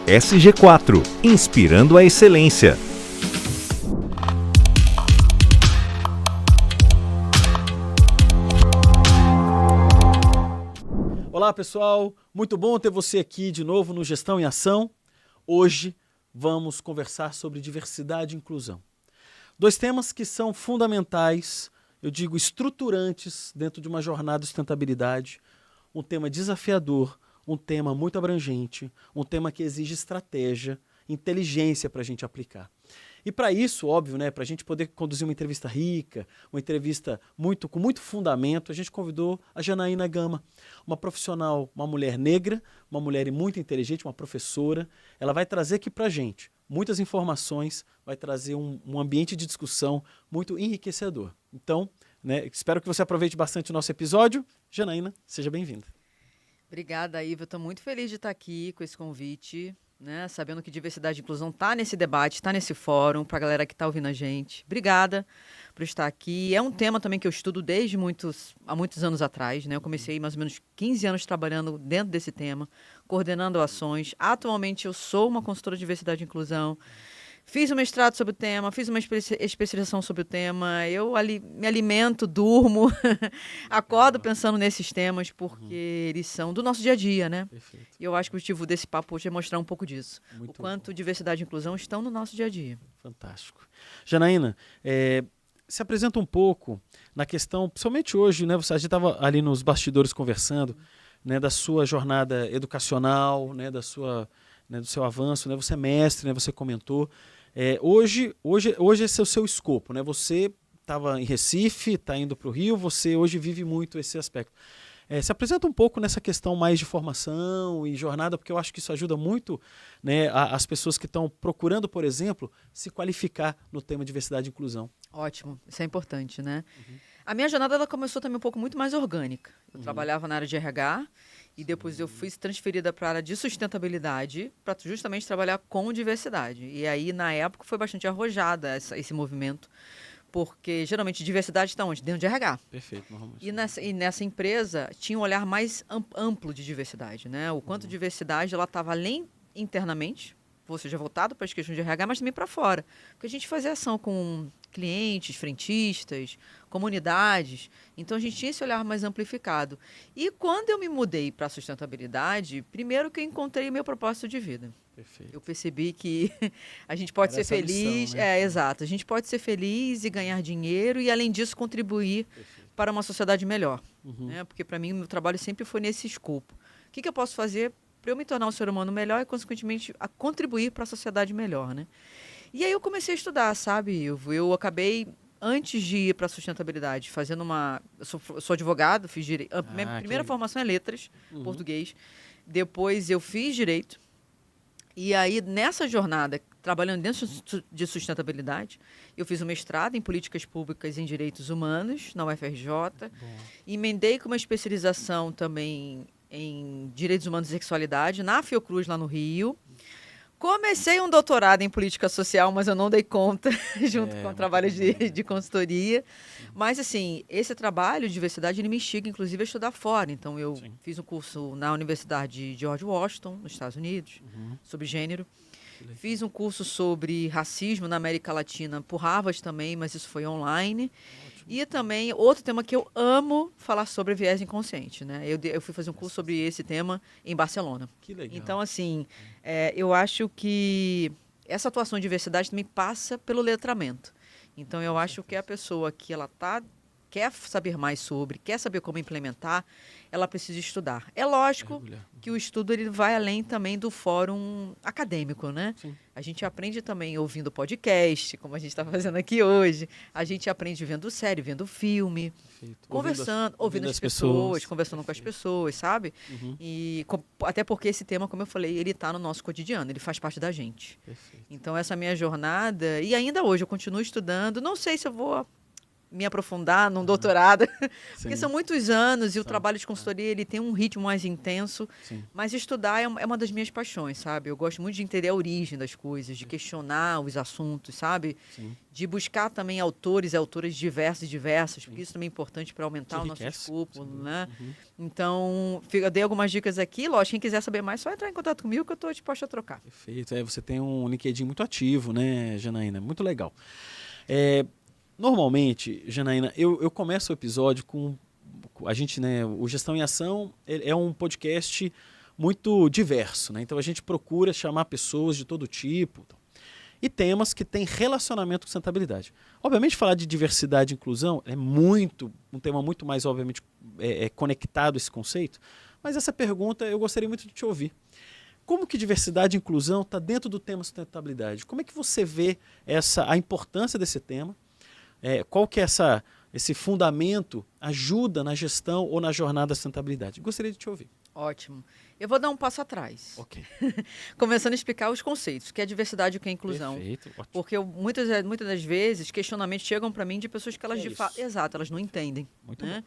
SG4, inspirando a excelência. Olá pessoal, muito bom ter você aqui de novo no Gestão em Ação. Hoje vamos conversar sobre diversidade e inclusão. Dois temas que são fundamentais, eu digo estruturantes dentro de uma jornada de sustentabilidade. Um tema desafiador, um tema muito abrangente, um tema que exige estratégia, inteligência para a gente aplicar. E para isso, óbvio, para a gente poder conduzir uma entrevista rica, uma entrevista com muito fundamento, a gente convidou a Janaína Gama, uma profissional, uma mulher negra, uma mulher muito inteligente, uma professora. Ela vai trazer aqui para a gente muitas informações, vai trazer um ambiente de discussão muito enriquecedor. Então, espero que você aproveite bastante o nosso episódio. Janaína, seja bem-vinda. Obrigada, Iva. Estou muito feliz de estar aqui com esse convite, sabendo que diversidade e inclusão está nesse debate, está nesse fórum, para a galera que está ouvindo a gente. Obrigada por estar aqui. É um tema também que eu estudo desde há muitos anos atrás. Eu comecei mais ou menos 15 anos trabalhando dentro desse tema, coordenando ações. Atualmente eu sou uma consultora de diversidade e inclusão. Fiz um mestrado sobre o tema, fiz uma especialização sobre o tema, eu me alimento, durmo, acordo pensando nesses temas, porque eles são do nosso dia a dia, Perfeito. E eu acho que o objetivo desse papo hoje é mostrar um pouco disso. Muito o quanto bom. diversidade e inclusão estão no nosso dia a dia. Fantástico. Janaína, se apresenta um pouco na questão, principalmente hoje, a gente estava ali nos bastidores conversando, da sua jornada educacional, do seu avanço, você é mestre, você comentou. Hoje esse é o seu escopo, Você estava em Recife, está indo para o Rio, você hoje vive muito esse aspecto. Se apresenta um pouco nessa questão mais de formação e jornada, porque eu acho que isso ajuda muito as pessoas que estão procurando, por exemplo, se qualificar no tema diversidade e inclusão. Ótimo, isso é importante, A minha jornada ela começou também um pouco muito mais orgânica. Eu trabalhava na área de RH e depois eu fui transferida para a área de sustentabilidade para justamente trabalhar com diversidade. E aí, na época, foi bastante arrojada esse movimento, porque geralmente diversidade está onde? Dentro de RH. Perfeito, normalmente. E nessa empresa tinha um olhar mais amplo de diversidade, O quanto diversidade ela estava além internamente, ou seja, voltado para as questões de RH, mas também para fora. Porque a gente fazia ação com clientes, frentistas, comunidades. Então, a gente tinha esse olhar mais amplificado. E quando eu me mudei para a sustentabilidade, primeiro que eu encontrei o meu propósito de vida. Perfeito. Eu percebi que a gente pode ser feliz. Missão, Exato. A gente pode ser feliz e ganhar dinheiro e, além disso, contribuir para uma sociedade melhor. Porque, para mim, o meu trabalho sempre foi nesse escopo. O que eu posso fazer para eu me tornar um ser humano melhor e, consequentemente, a contribuir para a sociedade melhor, E aí eu comecei a estudar, sabe? Eu acabei, antes de ir para a sustentabilidade, fazendo Eu sou advogado, fiz direito. A primeira formação é letras, português. Depois eu fiz direito. E aí, nessa jornada, trabalhando dentro de sustentabilidade, eu fiz um mestrado em políticas públicas em direitos humanos, na UFRJ. Emendei com uma especialização também em direitos humanos e sexualidade, na Fiocruz, lá no Rio. Comecei um doutorado em política social, mas eu não dei conta, junto com o trabalho de consultoria. Mas, assim, esse trabalho de diversidade, ele me instiga, inclusive, a estudar fora. Então, eu fiz um curso na Universidade de George Washington, nos Estados Unidos, sobre gênero. Fiz um curso sobre racismo na América Latina por Harvard também, mas isso foi online. E também, outro tema que eu amo falar sobre é viés inconsciente, Eu fui fazer um curso sobre esse tema em Barcelona. Que legal. Então, assim, eu acho que essa atuação de diversidade também passa pelo letramento. Então, eu acho que a pessoa que ela quer saber mais sobre, quer saber como implementar, ela precisa estudar. É lógico que o estudo ele vai além também do fórum acadêmico, Sim. A gente aprende também ouvindo podcast, como a gente está fazendo aqui hoje. A gente aprende vendo série, vendo filme, conversando, ouvindo as pessoas, conversando com as pessoas, sabe? E até porque esse tema, como eu falei, ele está no nosso cotidiano, ele faz parte da gente. Perfeito. Então, essa minha jornada, e ainda hoje eu continuo estudando, não sei se eu vou me aprofundar num doutorado, porque Sim. são muitos anos e o São, trabalho de consultoria ele tem um ritmo mais intenso, Sim. mas estudar é uma das minhas paixões, sabe? Eu gosto muito de entender a origem das coisas, de questionar os assuntos, sabe? Sim. De buscar também autores e autoras diversas, porque isso também é importante para aumentar o nosso Enriquece, escopo, sem né? Uhum. Então, eu dei algumas dicas aqui, lógico, quem quiser saber mais, só entrar em contato comigo que eu estou disposta a trocar. Perfeito. Você tem um LinkedIn muito ativo, né, Janaína? Muito legal. Normalmente, Janaína, eu começo o episódio com a gente, né? O Gestão em Ação é um podcast muito diverso, né? Então a gente procura chamar pessoas de todo tipo e temas que têm relacionamento com sustentabilidade. Obviamente, falar de diversidade e inclusão é um tema muito mais, obviamente, conectado a esse conceito, mas essa pergunta eu gostaria muito de te ouvir. Como que diversidade e inclusão está dentro do tema sustentabilidade? Como é que você vê a importância desse tema? Qual que é esse fundamento ajuda na gestão ou na jornada da sustentabilidade? Gostaria de te ouvir. Ótimo. Eu vou dar um passo atrás. Ok. Começando a explicar os conceitos, o que é diversidade e o que é inclusão. Perfeito. Ótimo. Porque muitas das vezes questionamentos chegam para mim de pessoas que elas É de fato, isso. exato, elas não entendem. Muito né? bom.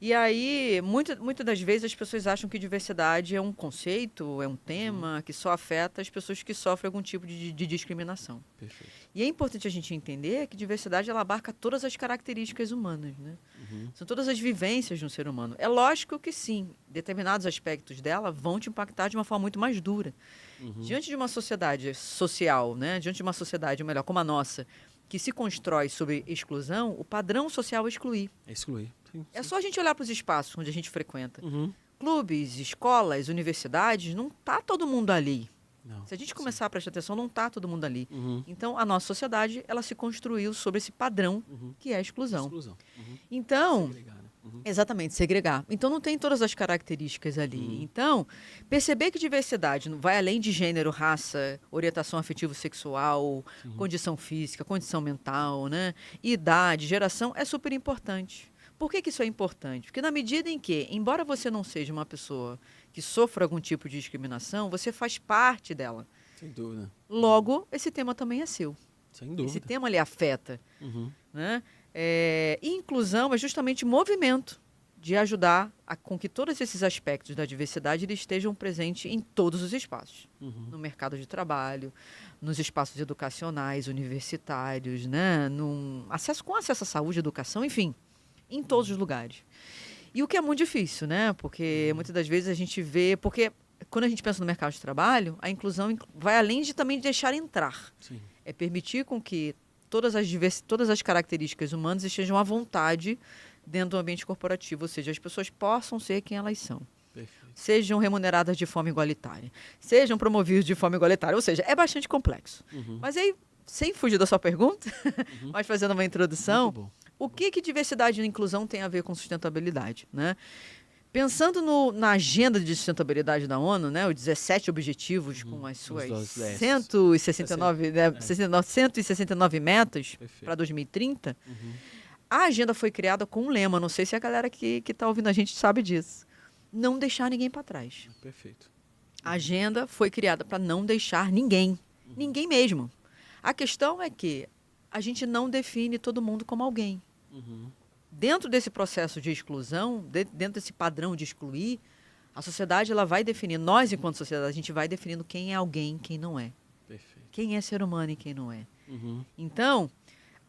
E aí, muitas das vezes as pessoas acham que diversidade é um conceito, é um tema que só afeta as pessoas que sofrem algum tipo de discriminação. Perfeito. E é importante a gente entender que diversidade ela abarca todas as características humanas, né? São todas as vivências de um ser humano. É lógico que sim, determinados aspectos dela vão te impactar de uma forma muito mais dura. Diante de uma sociedade social, né? Diante de uma sociedade, ou melhor, como a nossa, que se constrói sobre exclusão, o padrão social é excluir. É excluir. Sim, É sim. só a gente olhar para os espaços onde a gente frequenta. Uhum. Clubes, escolas, universidades, não está todo mundo ali. Não. Se a gente começar a prestar atenção, não está todo mundo ali. Uhum. Então, a nossa sociedade, ela se construiu sobre esse padrão que é a exclusão. Exclusão. Uhum. Então, Segregar, né? Uhum. exatamente, segregar. Então, não tem todas as características ali. Então, perceber que diversidade não vai além de gênero, raça, orientação afetivo-sexual, condição física, condição mental, né? Idade, geração, é super importante. Por que isso é importante? Porque na medida em que, embora você não seja uma pessoa que sofra algum tipo de discriminação, você faz parte dela. Sem dúvida. Logo, esse tema também é seu. Sem dúvida. Esse tema lhe afeta. Uhum. Né? E inclusão é justamente movimento de ajudar com que todos esses aspectos da diversidade eles estejam presentes em todos os espaços. No mercado de trabalho, nos espaços educacionais, universitários, né? Com acesso à saúde, educação, enfim, em todos os lugares. E o que é muito difícil, né? Porque muitas das vezes a gente vê... Porque quando a gente pensa no mercado de trabalho, a inclusão vai além de também deixar entrar. Sim. É permitir com que todas as características humanas estejam à vontade dentro do ambiente corporativo, ou seja, as pessoas possam ser quem elas são. Perfeito. Sejam remuneradas de forma igualitária, sejam promovidos de forma igualitária, ou seja, é bastante complexo. Mas aí, sem fugir da sua pergunta, mas fazendo uma introdução, Muito bom. o que diversidade e inclusão tem a ver com sustentabilidade, né? Pensando na agenda de sustentabilidade da ONU, né, os 17 objetivos com as suas 169, né, 169 metas para 2030, a agenda foi criada com um lema, não sei se a galera que está ouvindo a gente sabe disso, não deixar ninguém para trás. Perfeito. A agenda foi criada para não deixar ninguém mesmo. A questão é que a gente não define todo mundo como alguém. Dentro desse processo de exclusão, dentro desse padrão de excluir, a sociedade ela vai definir, nós enquanto sociedade, a gente vai definindo quem é alguém, quem não é. Perfeito. Quem é ser humano e quem não é. Então,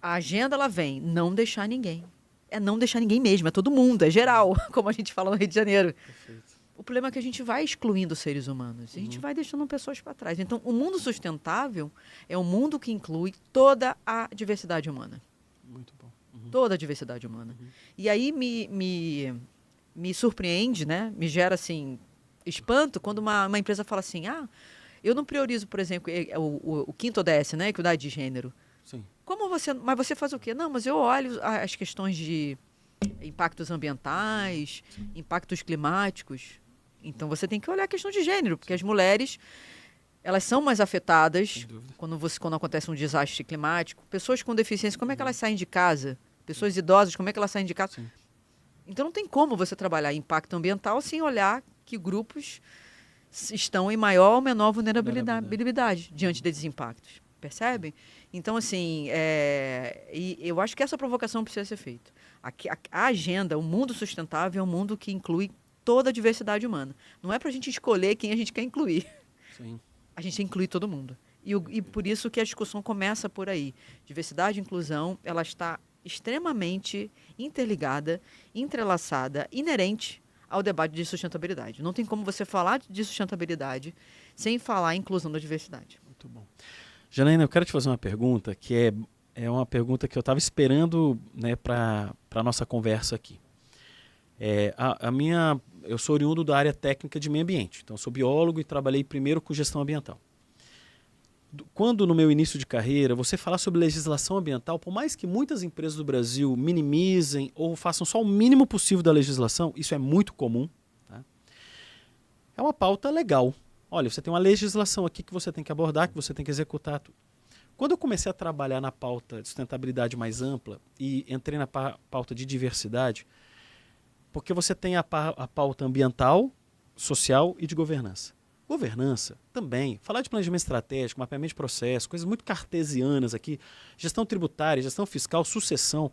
a agenda ela vem não deixar ninguém. É não deixar ninguém mesmo, é todo mundo, é geral, como a gente fala no Rio de Janeiro. Perfeito. O problema é que a gente vai excluindo seres humanos, a gente vai deixando pessoas para trás. Então, o mundo sustentável é um mundo que inclui toda a diversidade humana. Muito bom. Toda a diversidade humana. E aí me surpreende, né? Me gera assim espanto quando uma empresa fala assim: eu não priorizo, por exemplo, o quinto ODS, né? Equidade de gênero. Sim. Mas você faz o quê? Não, mas eu olho as questões de impactos ambientais, impactos climáticos. Então você tem que olhar a questão de gênero, porque as mulheres elas são mais afetadas quando acontece um desastre climático. Pessoas com deficiência, como é que elas saem de casa? Pessoas idosas, como é que elas saem de casa? Sim. Então não tem como você trabalhar impacto ambiental sem olhar que grupos estão em maior ou menor vulnerabilidade diante desses impactos. Percebem? Então, assim, e eu acho que essa provocação precisa ser feita. A agenda, o mundo sustentável é um mundo que inclui toda a diversidade humana. Não é para a gente escolher quem a gente quer incluir. Sim. A gente inclui todo mundo. E por isso que a discussão começa por aí. Diversidade e inclusão, ela está extremamente interligada, entrelaçada, inerente ao debate de sustentabilidade. Não tem como você falar de sustentabilidade sem falar em inclusão da diversidade. Muito bom. Janaína, eu quero te fazer uma pergunta que é uma pergunta que eu estava esperando, né, para a nossa conversa aqui. Eu sou oriundo da área técnica de meio ambiente, então sou biólogo e trabalhei primeiro com gestão ambiental. Quando no meu início de carreira, você falar sobre legislação ambiental, por mais que muitas empresas do Brasil minimizem ou façam só o mínimo possível da legislação, isso é muito comum, tá? É uma pauta legal. Olha, você tem uma legislação aqui que você tem que abordar, que você tem que executar. Quando eu comecei a trabalhar na pauta de sustentabilidade mais ampla e entrei na pauta de diversidade, porque você tem a pauta ambiental, social e de governança. Governança também, falar de planejamento estratégico, mapeamento de processo, coisas muito cartesianas aqui, gestão tributária, gestão fiscal, sucessão,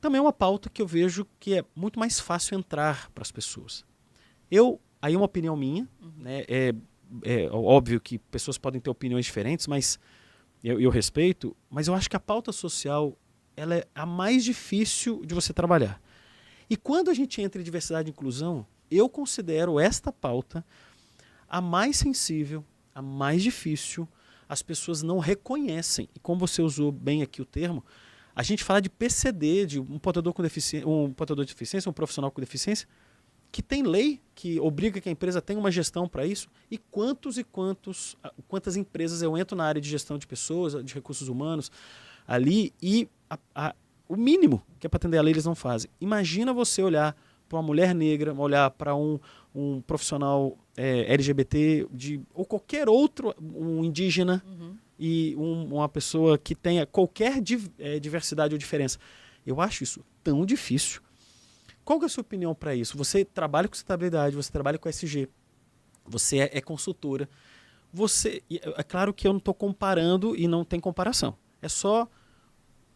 também é uma pauta que eu vejo que é muito mais fácil entrar para as pessoas. Aí é uma opinião minha, né? É óbvio que pessoas podem ter opiniões diferentes, mas eu respeito, mas eu acho que a pauta social ela é a mais difícil de você trabalhar. E quando a gente entra em diversidade e inclusão, eu considero esta pauta a mais sensível, a mais difícil, as pessoas não reconhecem. E como você usou bem aqui o termo, a gente fala de PCD, de um portador de deficiência, um profissional com deficiência, que tem lei que obriga que a empresa tenha uma gestão para isso, e quantas empresas eu entro na área de gestão de pessoas, de recursos humanos, ali, e o mínimo que é para atender a lei eles não fazem. Imagina você olhar para uma mulher negra, olhar para um profissional LGBT, ou qualquer outro, um indígena, e uma pessoa que tenha qualquer diversidade ou diferença. Eu acho isso tão difícil. Qual que é a sua opinião para isso? Você trabalha com sustentabilidade, você trabalha com SG, você é consultora. É claro que eu não estou comparando e não tem comparação. É só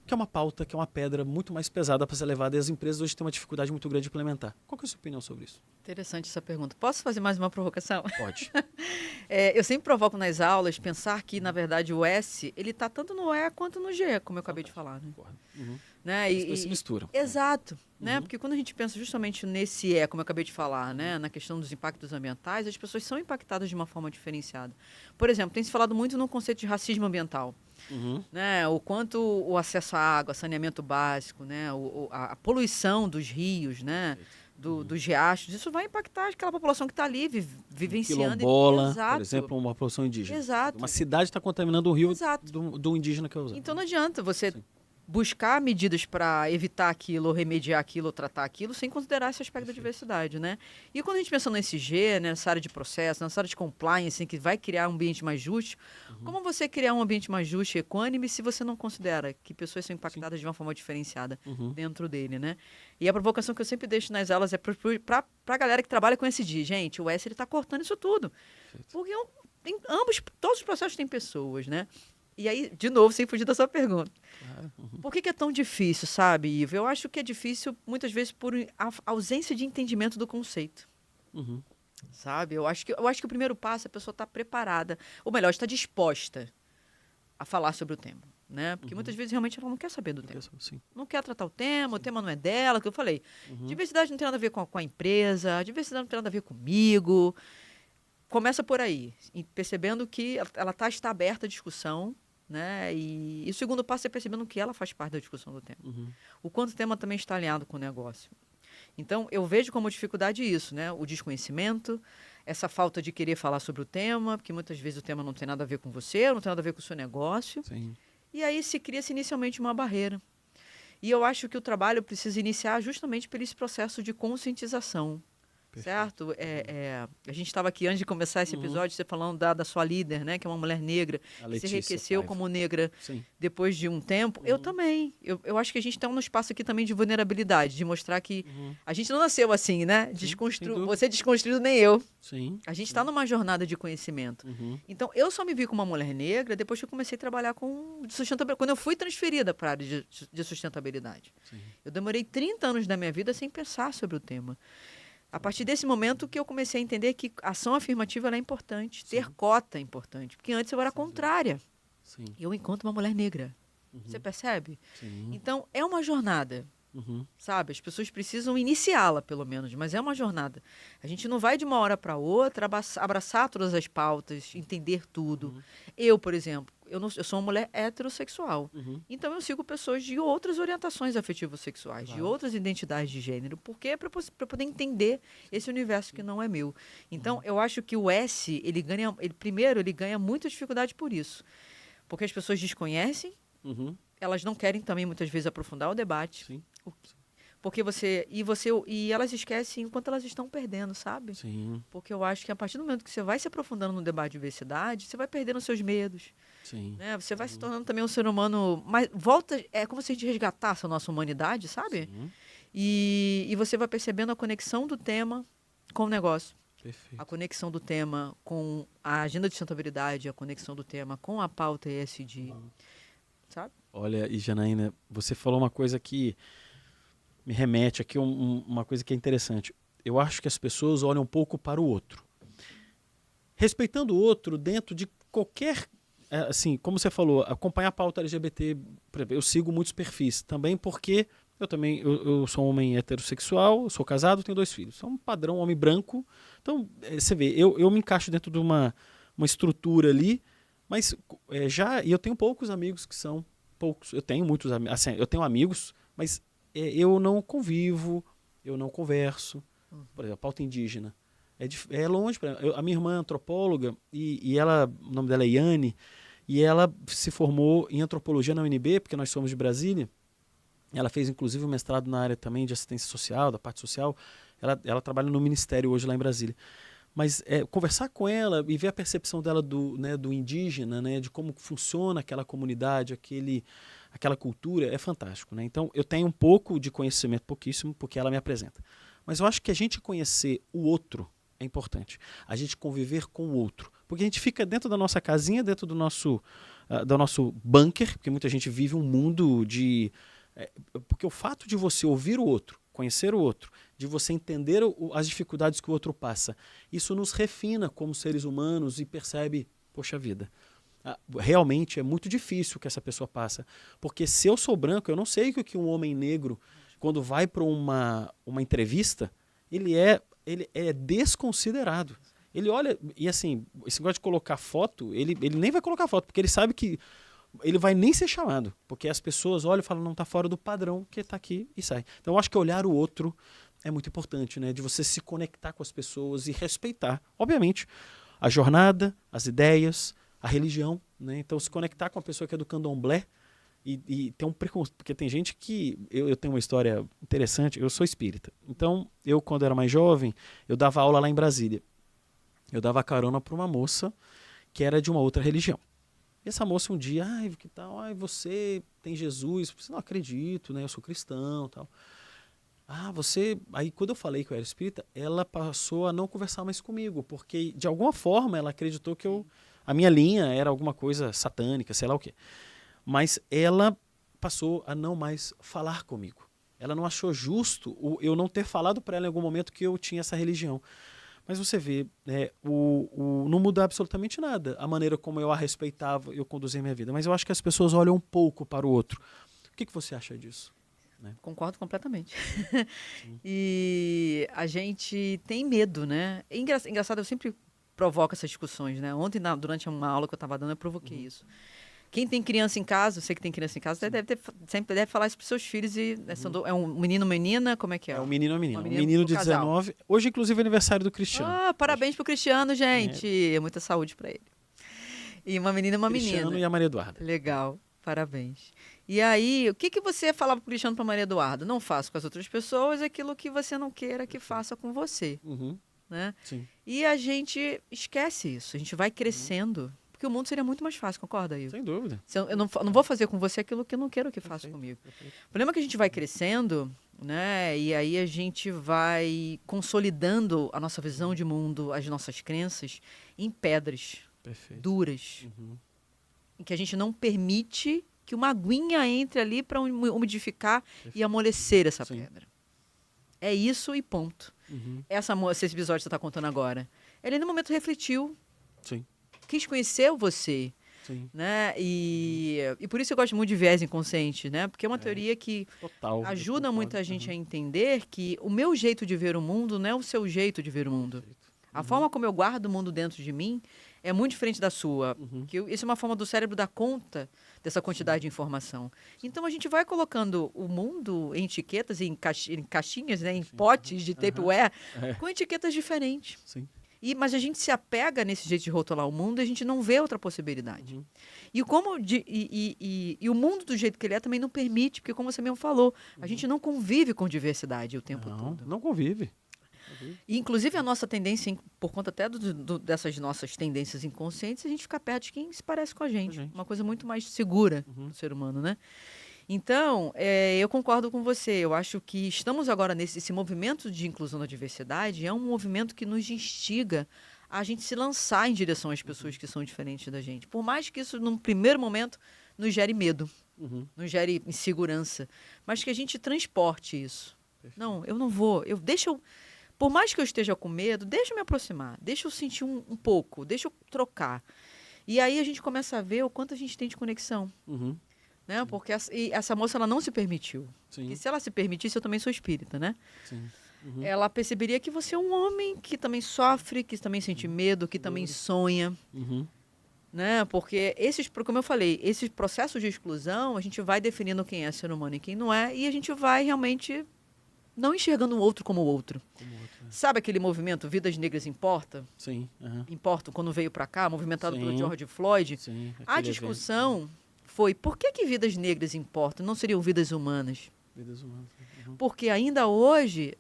que é uma pauta, que é uma pedra muito mais pesada para ser levada, e as empresas hoje têm uma dificuldade muito grande de implementar. Qual que é a sua opinião sobre isso? Interessante essa pergunta. Posso fazer mais uma provocação? Pode. Eu sempre provoco nas aulas pensar que, na verdade, o S, ele está tanto no E quanto no G, como eu acabei de falar. Né? Né? As coisas se misturam. Exato. Né? Porque quando a gente pensa justamente nesse E, como eu acabei de falar, né? Na questão dos impactos ambientais, as pessoas são impactadas de uma forma diferenciada. Por exemplo, tem se falado muito no conceito de racismo ambiental. Né? O quanto o acesso à água, saneamento básico, né? A poluição dos rios, né? Dos riachos, isso vai impactar aquela população que está ali vivenciando. Quilombola, Exato. por exemplo, uma população indígena. Exato. Uma cidade está contaminando o rio Exato. do indígena que é usado. Então não adianta você buscar medidas para evitar aquilo, ou remediar aquilo, ou tratar aquilo, sem considerar esse aspecto da diversidade, né? E quando a gente pensa no SG, né, nessa área de processo, nessa área de compliance, que vai criar um ambiente mais justo, como você criar um ambiente mais justo e equânime se você não considera que pessoas são impactadas de uma forma diferenciada dentro dele, né? E a provocação que eu sempre deixo nas aulas é para a galera que trabalha com SG. Gente, o S está cortando isso tudo. Porque todos os processos têm pessoas, né? E aí, de novo, sem fugir da sua pergunta. Por que é tão difícil, sabe, Ivo? Eu acho que é difícil, muitas vezes, por ausência de entendimento do conceito. Sabe? Eu acho que o primeiro passo é a pessoa estar preparada, ou melhor, estar disposta a falar sobre o tema. Né? Porque muitas vezes realmente ela não quer saber do tema. Não quer tratar o tema não é dela, que eu falei. Diversidade não tem nada a ver com a empresa, diversidade não tem nada a ver comigo. Começa por aí, percebendo que ela está aberta à discussão, né? E o segundo passo é percebendo que ela faz parte da discussão do tema. O quanto o tema também está alinhado com o negócio. Então, eu vejo como dificuldade isso, né? O desconhecimento, essa falta de querer falar sobre o tema, porque muitas vezes o tema não tem nada a ver com você, não tem nada a ver com o seu negócio. Sim. E aí cria-se inicialmente uma barreira. E eu acho que o trabalho precisa iniciar justamente por esse processo de conscientização. certo? A gente estava aqui antes de começar esse episódio, você falando da sua líder, né? Que é uma mulher negra, A que se Letícia enriqueceu Paiva. como negra Sim. depois de um tempo. Eu também. Eu acho que a gente está num espaço aqui também de vulnerabilidade, de mostrar que a gente não nasceu assim, né? sem dúvida. Você desconstruído, nem eu. Sim. A gente está numa jornada de conhecimento. Então, eu só me vi como uma mulher negra depois que eu comecei a trabalhar com sustentabilidade. Quando eu fui transferida para a área de sustentabilidade. Sim. Eu demorei 30 anos da minha vida sem pensar sobre o tema. A partir desse momento que eu comecei a entender que a ação afirmativa ela é importante, ter cota é importante. Porque antes eu era contrária. Sim. E eu encontro uma mulher negra. Você percebe? Sim. Então, é uma jornada. Uhum. Sabe? As pessoas precisam iniciá-la, pelo menos, mas é uma jornada. A gente não vai de uma hora para outra abraçar todas as pautas, entender tudo. Eu, por exemplo, eu sou uma mulher heterossexual. Então eu sigo pessoas de outras orientações afetivo-sexuais, de outras identidades de gênero, porque é para poder entender esse universo que não é meu. Então, eu acho que o S, primeiro, ele ganha muita dificuldade por isso. Porque as pessoas desconhecem, elas não querem também muitas vezes aprofundar o debate. Sim. Porque e elas esquecem enquanto elas estão perdendo, sabe? Sim. Porque eu acho que a partir do momento que você vai se aprofundando no debate de diversidade, você vai perdendo os seus medos. Sim. Né? Você vai se tornando também um ser humano. É como se a gente resgatasse a nossa humanidade, sabe? Sim. E você vai percebendo a conexão do tema com o negócio. Perfeito. A conexão do tema com a agenda de sustentabilidade, a conexão do tema com a pauta ESG. Sabe? Olha, e Janaína, você falou uma coisa que me remete aqui uma coisa que é interessante. Eu acho que as pessoas olham um pouco para o outro. Respeitando o outro dentro de qualquer... Assim, como você falou, acompanhar a pauta LGBT, por exemplo, eu sigo muitos perfis também porque eu sou um homem heterossexual, sou casado, tenho 2 filhos. Sou um padrão homem branco. Então, você vê, eu me encaixo dentro de uma estrutura ali, mas e eu tenho poucos amigos que são poucos. Eu tenho muitos amigos, assim, eu tenho amigos, mas eu não convivo, eu não converso. Por exemplo, pauta indígena. É longe para mim. A minha irmã é antropóloga e ela, o nome dela é Yane, e ela se formou em antropologia na UNB, porque nós somos de Brasília. Ela fez, inclusive, um mestrado na área também de assistência social, da parte social. Ela trabalha no ministério hoje lá em Brasília. Mas conversar com ela e ver a percepção dela do indígena, né, de como funciona aquela comunidade, aquela cultura, é fantástico. Né? Então, eu tenho um pouco de conhecimento, pouquíssimo, porque ela me apresenta. Mas eu acho que a gente conhecer o outro é importante. A gente conviver com o outro. Porque a gente fica dentro da nossa casinha, dentro do nosso bunker, porque muita gente vive um mundo de... porque o fato de você ouvir o outro, conhecer o outro, de você entender as dificuldades que o outro passa, isso nos refina como seres humanos e percebe, poxa vida, realmente é muito difícil o que essa pessoa passa. Porque se eu sou branco, eu não sei o que um homem negro, quando vai para uma entrevista, ele é desconsiderado. Ele olha, e assim, esse negócio de colocar foto, ele nem vai colocar foto, porque ele sabe que ele vai nem ser chamado, porque as pessoas olham e falam, não, está fora do padrão, que está aqui e sai. Então eu acho que olhar o outro é muito importante, né? De você se conectar com as pessoas e respeitar, obviamente, a jornada, as ideias, a religião, né? Então se conectar com a pessoa que é do candomblé e ter um preconceito, porque tem gente que... Eu tenho uma história interessante, eu sou espírita. Então, eu quando era mais jovem, eu dava aula lá em Brasília. Eu dava carona para uma moça que era de uma outra religião. E essa moça um dia, que tal? Você tem Jesus? Eu não acredito, né? Eu sou cristão, tal. Você... Aí quando eu falei que eu era espírita, ela passou a não conversar mais comigo, porque de alguma forma ela acreditou que a minha linha era alguma coisa satânica, sei lá o quê. Mas ela passou a não mais falar comigo. Ela não achou justo eu não ter falado para ela em algum momento que eu tinha essa religião. Mas você vê, não muda absolutamente nada a maneira como eu a respeitava, eu conduzia a minha vida. Mas eu acho que as pessoas olham um pouco para o outro. O que você acha disso? Né? Concordo completamente. E a gente tem medo, né? É engraçado, eu sempre provoco essas discussões, né? Ontem, durante uma aula que eu estava dando, eu provoquei isso. Quem tem criança em casa, você que tem criança em casa, sempre deve falar isso para os seus filhos. É um menino ou menina? Como é que é? É um menino ou menina. Um menino menino de casal. 19. Hoje, inclusive, é aniversário do Cristiano. Parabéns pro Cristiano, gente. Muita saúde para ele. E uma menina e uma menina. Cristiano e a Maria Eduarda. Legal, parabéns. E aí, o que você falava para o Cristiano, para Maria Eduarda? Não faça com as outras pessoas aquilo que você não queira que faça com você. Né? Sim. E a gente esquece isso, a gente vai crescendo, porque o mundo seria muito mais fácil, concorda, Ivo? Sem dúvida. Eu não vou fazer com você aquilo que eu não quero que faça comigo. O problema é que a gente vai crescendo, né? E aí a gente vai consolidando a nossa visão de mundo, as nossas crenças, em pedras duras, em que a gente não permite que uma aguinha entre ali para umidificar e amolecer essa pedra. É isso e ponto. Esse episódio que você está contando agora, ele no momento refletiu, quis conhecer você, né? E por isso eu gosto muito de viés inconsciente, né? Porque é uma teoria que ajuda muita gente a entender que o meu jeito de ver o mundo não é o seu jeito de ver o mundo. A forma como eu guardo o mundo dentro de mim é muito diferente da sua. Isso é uma forma do cérebro dar conta dessa quantidade de informação. Então a gente vai colocando o mundo em etiquetas, em caixinhas, né? Em potes de Tupperware, com etiquetas diferentes. Mas a gente se apega nesse jeito de rotular o mundo e a gente não vê outra possibilidade. E o mundo do jeito que ele é também não permite, porque como você mesmo falou, a gente não convive com diversidade o tempo todo. Não convive. E, inclusive, a nossa tendência, por conta até dessas nossas tendências inconscientes, a gente fica perto de quem se parece com a gente. Uma coisa muito mais segura do ser humano, né? Então, eu concordo com você. Eu acho que estamos agora esse movimento de inclusão da diversidade é um movimento que nos instiga a gente se lançar em direção às pessoas que são diferentes da gente. Por mais que isso, num primeiro momento, nos gere medo, nos gere insegurança, mas que a gente transporte isso. Não, eu não vou. Por mais que eu esteja com medo, deixa eu me aproximar, deixa eu sentir um pouco, deixa eu trocar. E aí a gente começa a ver o quanto a gente tem de conexão. Né? Porque essa moça ela não se permitiu. E se ela se permitisse, eu também sou espírita, né? Ela perceberia que você é um homem que também sofre, que também sente medo, que também sonha. Né? Porque como eu falei, esses processos de exclusão, a gente vai definindo quem é ser humano e quem não é, e a gente vai realmente não enxergando o outro como o outro. Sabe aquele movimento Vidas Negras Importa? Importa, quando veio para cá, movimentado pelo George Floyd. A discussão foi por que vidas negras importam? Não seriam vidas humanas? Porque ainda hoje,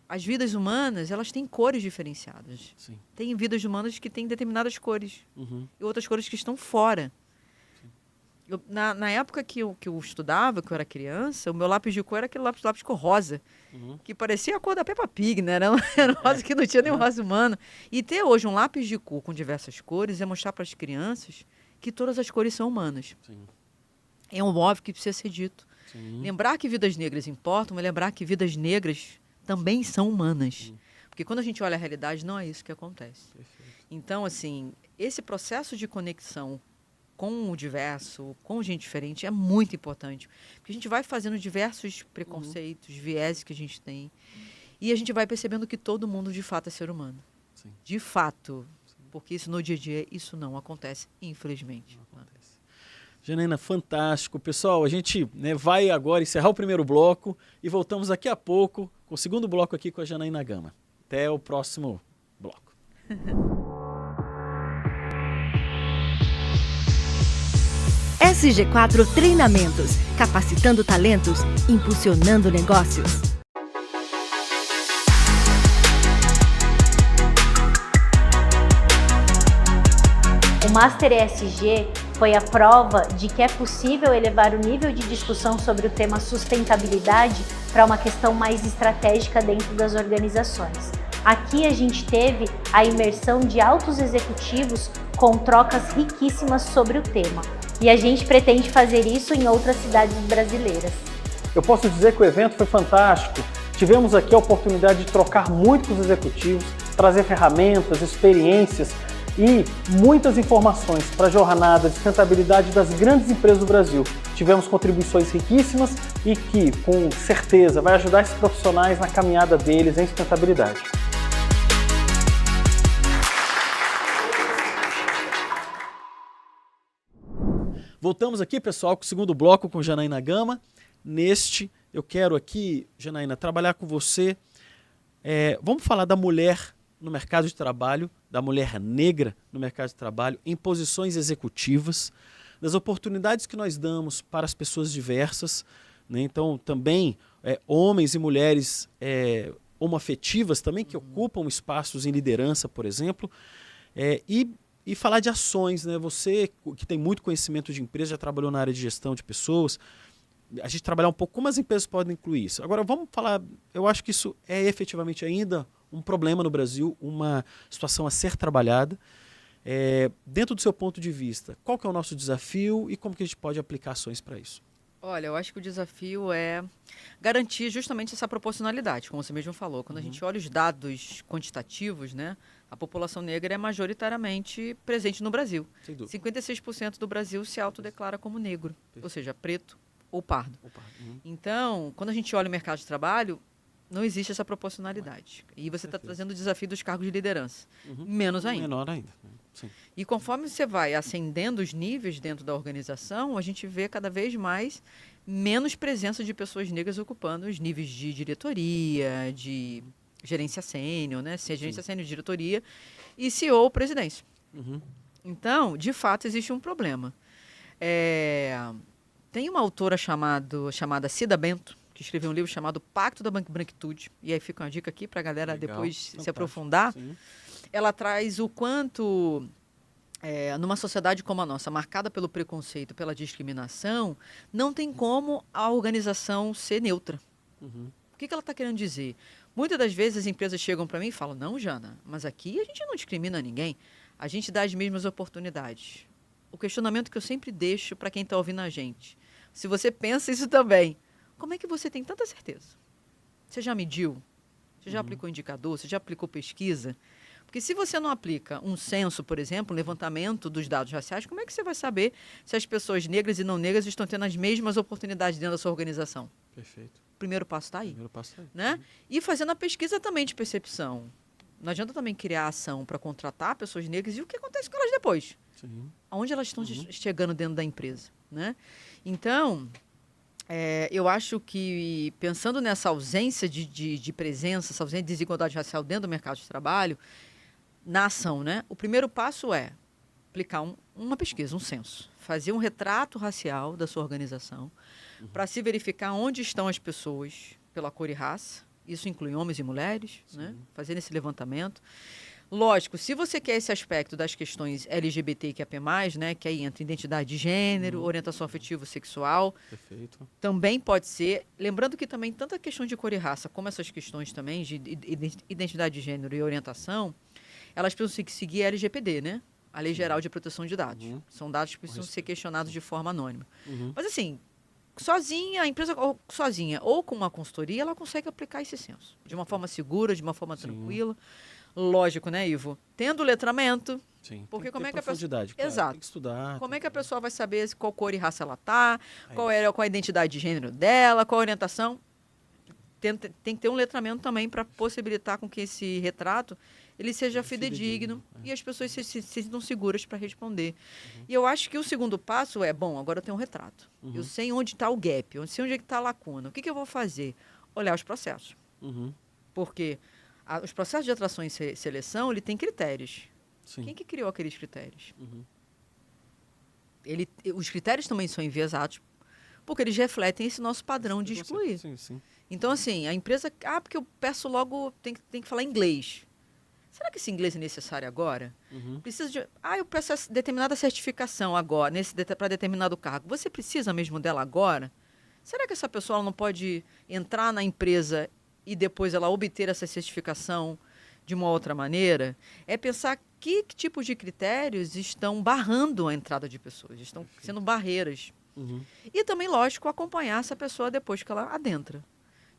as vidas humanas, elas têm cores diferenciadas. Tem vidas humanas que têm determinadas cores. E outras cores que estão fora. Na época que eu estudava, que eu era criança, o meu lápis de cor era aquele lápis cor rosa, que parecia a cor da Peppa Pig, né? Era um rosa que não tinha nenhum rosa humano. E ter hoje um lápis de cor com diversas cores é mostrar para as crianças que todas as cores são humanas. É um óbvio que precisa ser dito. Lembrar que vidas negras importam, mas lembrar que vidas negras também são humanas. Porque quando a gente olha a realidade, não é isso que acontece. Então, assim, esse processo de conexão com o diverso, com gente diferente, é muito importante. Porque a gente vai fazendo diversos preconceitos, vieses que a gente tem. E a gente vai percebendo que todo mundo, de fato, é ser humano. De fato. Porque isso, no dia a dia, isso não acontece, infelizmente. Não acontece. Janaína, fantástico. Pessoal, a gente vai agora encerrar o primeiro bloco e voltamos daqui a pouco com o segundo bloco aqui com a Janaína Gama. Até o próximo bloco. SG4 Treinamentos, capacitando talentos, impulsionando negócios. O Master ESG foi a prova de que é possível elevar o nível de discussão sobre o tema sustentabilidade para uma questão mais estratégica dentro das organizações. Aqui a gente teve a imersão de altos executivos com trocas riquíssimas sobre o tema. E a gente pretende fazer isso em outras cidades brasileiras. Eu posso dizer que o evento foi fantástico. Tivemos aqui a oportunidade de trocar muito com os executivos, trazer ferramentas, experiências e muitas informações para a jornada de sustentabilidade das grandes empresas do Brasil. Tivemos contribuições riquíssimas e que, com certeza, vai ajudar esses profissionais na caminhada deles em sustentabilidade. Voltamos aqui, pessoal, com o segundo bloco com Janaína Gama. Neste, eu quero aqui, Janaína, trabalhar com você. Vamos falar da mulher no mercado de trabalho, da mulher negra no mercado de trabalho, em posições executivas. das oportunidades que nós damos para as pessoas diversas, né? Então, também homens e mulheres homoafetivas também, que ocupam espaços em liderança, por exemplo, e falar de ações, né? Você que tem muito conhecimento de empresa, já trabalhou na área de gestão de pessoas, a gente trabalhar um pouco como as empresas podem incluir isso. Agora, vamos falar, eu acho que isso é efetivamente ainda um problema no Brasil, uma situação a ser trabalhada. Dentro do seu ponto de vista, qual que é o nosso desafio e como que a gente pode aplicar ações para isso? Olha, eu acho que o desafio é garantir justamente essa proporcionalidade, como você mesmo falou. Quando a gente olha os dados quantitativos, né, a população negra é majoritariamente presente no Brasil. Sem dúvida. 56% do Brasil se autodeclara como negro, ou seja, preto ou pardo. Então, quando a gente olha o mercado de trabalho, não existe essa proporcionalidade. E você está trazendo o desafio dos cargos de liderança. Menos ainda. Menor ainda. Sim. E conforme você vai ascendendo os níveis dentro da organização, a gente vê cada vez mais menos presença de pessoas negras ocupando os níveis de diretoria, de gerência sênior, né? Se é gerência sênior, diretoria, e CEO ou presidência. Então, de fato, existe um problema. Tem uma autora chamada Cida Bento, que escreveu um livro chamado Pacto da Branquitude, e aí fica uma dica aqui para a galera Legal, depois fantástico. se aprofundar. Sim. Ela traz o quanto, numa sociedade como a nossa, marcada pelo preconceito, pela discriminação, não tem como a organização ser neutra. O que ela está querendo dizer? Muitas das vezes as empresas chegam para mim e falam, não, Jana, mas aqui a gente não discrimina ninguém, a gente dá as mesmas oportunidades. O questionamento que eu sempre deixo para quem está ouvindo a gente, se você pensa isso também, como é que você tem tanta certeza? Você já mediu? Você já aplicou indicador? Você já aplicou pesquisa? Porque se você não aplica um censo, por exemplo, um levantamento dos dados raciais, como é que você vai saber se as pessoas negras e não negras estão tendo as mesmas oportunidades dentro da sua organização? Perfeito. O primeiro passo está aí. Primeiro passo aí. Né? E fazendo a pesquisa também de percepção. Não adianta também criar ação para contratar pessoas negras e o que acontece com elas depois? Sim. Aonde elas estão chegando dentro da empresa, né? Então, eu acho que pensando nessa ausência de presença, essa ausência de desigualdade racial dentro do mercado de trabalho, na ação, né? O primeiro passo é aplicar uma pesquisa, um censo, fazer um retrato racial da sua organização para se verificar onde estão as pessoas pela cor e raça. Isso inclui homens e mulheres, né? Fazendo esse levantamento. Lógico, se você quer esse aspecto das questões LGBTQIA+, né, que aí entra identidade de gênero, orientação afetivo-sexual, Perfeito. também pode ser, lembrando que também tanto a questão de cor e raça, como essas questões também de identidade de gênero e orientação, elas precisam seguir a LGPD, né? A Lei Geral de Proteção de Dados. São dados que precisam ser questionados de forma anônima. Mas assim, sozinha, a empresa sozinha ou com uma consultoria, ela consegue aplicar esse censo. De uma forma segura, de uma forma tranquila. Lógico, né, Ivo? Tendo letramento. Sim. Porque Tem como ter é que a pessoa... profundidade, claro. Exato. Tem que estudar. Como é que a pessoa vai saber qual cor e raça ela tá, qual a identidade de gênero dela, qual a orientação? Tem que ter um letramento também para possibilitar com que esse retrato ele seja fidedigno e as pessoas se sintam seguras para responder. E eu acho que o segundo passo é, bom, agora eu tenho um retrato. Eu sei onde está o gap, eu sei onde está a lacuna. O que eu vou fazer? Olhar os processos. Porque os processos de atração e seleção, ele tem critérios. Sim. Quem que criou aqueles critérios? Os critérios também são enviesados porque eles refletem esse nosso padrão de excluir. Sim, sim. Então, assim, a empresa... porque eu peço logo... Tem que falar inglês. Será que esse inglês é necessário agora? Precisa de... eu peço determinada certificação agora, para determinado cargo. Você precisa mesmo dela agora? Será que essa pessoa ela não pode entrar na empresa e depois ela obter essa certificação de uma outra maneira? É pensar que tipos de critérios estão barrando a entrada de pessoas, estão sendo barreiras. E também, lógico, acompanhar essa pessoa depois que ela adentra.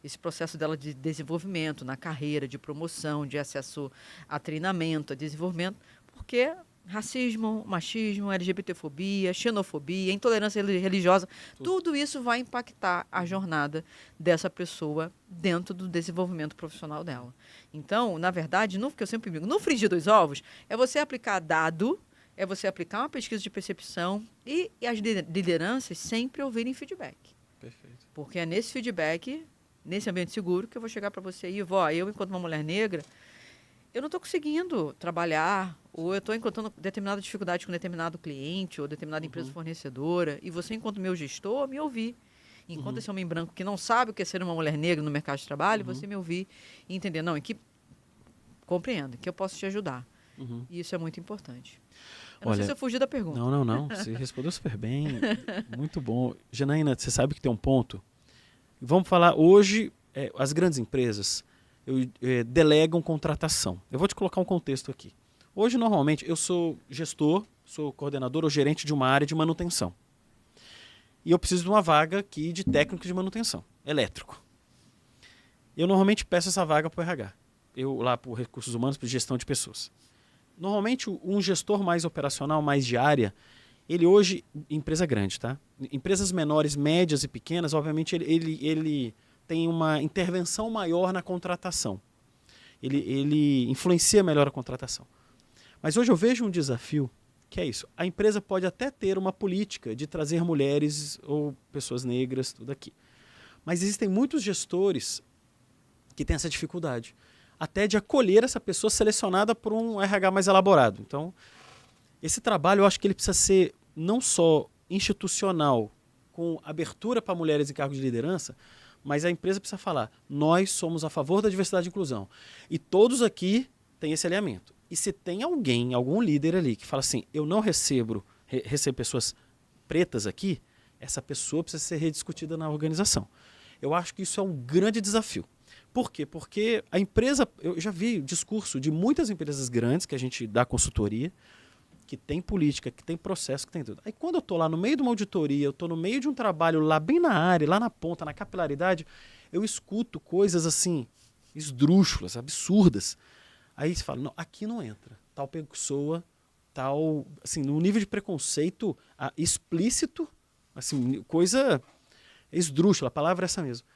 Esse processo dela de desenvolvimento na carreira, de promoção, de acesso a treinamento, a desenvolvimento, porque racismo, machismo, LGBTfobia, xenofobia, intolerância religiosa, tudo isso vai impactar a jornada dessa pessoa dentro do desenvolvimento profissional dela. Então, na verdade, que eu sempre digo, no frigir dos ovos, é você aplicar dado, é você aplicar uma pesquisa de percepção e as lideranças sempre ouvirem feedback. Perfeito. Porque é nesse feedback, nesse ambiente seguro, que eu vou chegar para você e eu, enquanto uma mulher negra, eu não estou conseguindo trabalhar Ou eu estou encontrando determinada dificuldade com determinado cliente ou determinada empresa fornecedora, e você, enquanto meu gestor, me ouvir. Enquanto esse homem branco que não sabe o que é ser uma mulher negra no mercado de trabalho, você me ouvir e entender, não, que compreendo, que eu posso te ajudar. E isso é muito importante. Eu não sei se eu fugi da pergunta. Não. Você respondeu super bem. Muito bom. Janaína, você sabe que tem um ponto. Vamos falar hoje, as grandes empresas delegam contratação. Eu vou te colocar um contexto aqui. Hoje, normalmente, eu sou gestor, sou coordenador ou gerente de uma área de manutenção. E eu preciso de uma vaga aqui de técnico de manutenção, elétrico. Eu normalmente peço essa vaga para o RH. Eu lá para recursos humanos, para gestão de pessoas. Normalmente, um gestor mais operacional, mais de área, ele hoje, empresa grande, tá? Empresas menores, médias e pequenas, obviamente, ele tem uma intervenção maior na contratação. Ele influencia melhor a contratação. Mas hoje eu vejo um desafio, que é isso. A empresa pode até ter uma política de trazer mulheres ou pessoas negras, tudo aqui. Mas existem muitos gestores que têm essa dificuldade. Até de acolher essa pessoa selecionada por um RH mais elaborado. Então, esse trabalho eu acho que ele precisa ser não só institucional, com abertura para mulheres em cargos de liderança, mas a empresa precisa falar, nós somos a favor da diversidade e inclusão. E todos aqui têm esse alinhamento. E se tem algum líder ali que fala assim, eu não recebo pessoas pretas aqui, essa pessoa precisa ser rediscutida na organização. Eu acho que isso é um grande desafio. Por quê? Porque a empresa, eu já vi discurso de muitas empresas grandes que a gente dá consultoria, que tem política, que tem processo, que tem tudo. Aí quando eu estou lá no meio de uma auditoria, eu estou no meio de um trabalho lá bem na área, lá na ponta, na capilaridade, eu escuto coisas assim, esdrúxulas, absurdas. Aí você fala, não, aqui não entra. Tal pessoa, tal, assim, no nível de preconceito explícito, assim, coisa esdrúxula, a palavra é essa mesmo.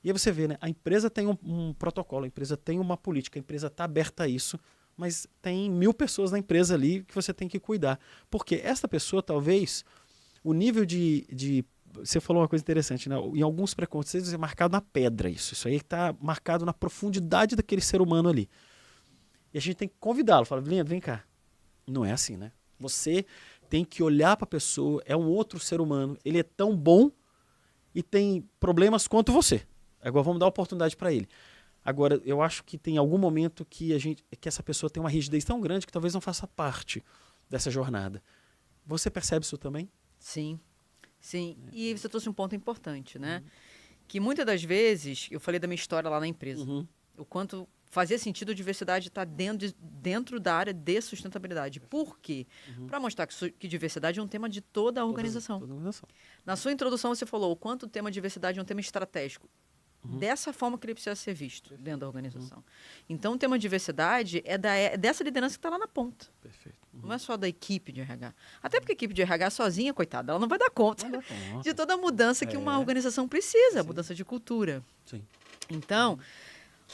E aí você vê, né, a empresa tem um protocolo, a empresa tem uma política, a empresa está aberta a isso, mas tem 1000 pessoas na empresa ali que você tem que cuidar. Porque essa pessoa, talvez, o nível de você falou uma coisa interessante, né? Em alguns preconceitos é marcado na pedra isso. Isso aí está marcado na profundidade daquele ser humano ali. E a gente tem que convidá-lo, falar, vem cá. Não é assim, né? Você tem que olhar para a pessoa, é um outro ser humano, ele é tão bom e tem problemas quanto você. Agora vamos dar oportunidade para ele. Agora, eu acho que tem algum momento que essa pessoa tem uma rigidez tão grande que talvez não faça parte dessa jornada. Você percebe isso também? Sim. E você trouxe um ponto importante, né? Que muitas das vezes, eu falei da minha história lá na empresa, o quanto fazia sentido a diversidade estar dentro da área de sustentabilidade. Por quê? Para mostrar que diversidade é um tema de toda a organização. Toda a organização. Na sua introdução você falou o quanto o tema diversidade é um tema estratégico. Dessa forma que ele precisa ser visto dentro da organização. Então, o tema diversidade é dessa liderança que está lá na ponta. Perfeito. Não é só da equipe de RH. Até porque a equipe de RH sozinha, coitada, ela não vai dar conta de toda a mudança que uma organização precisa, a mudança de cultura. Sim. Então,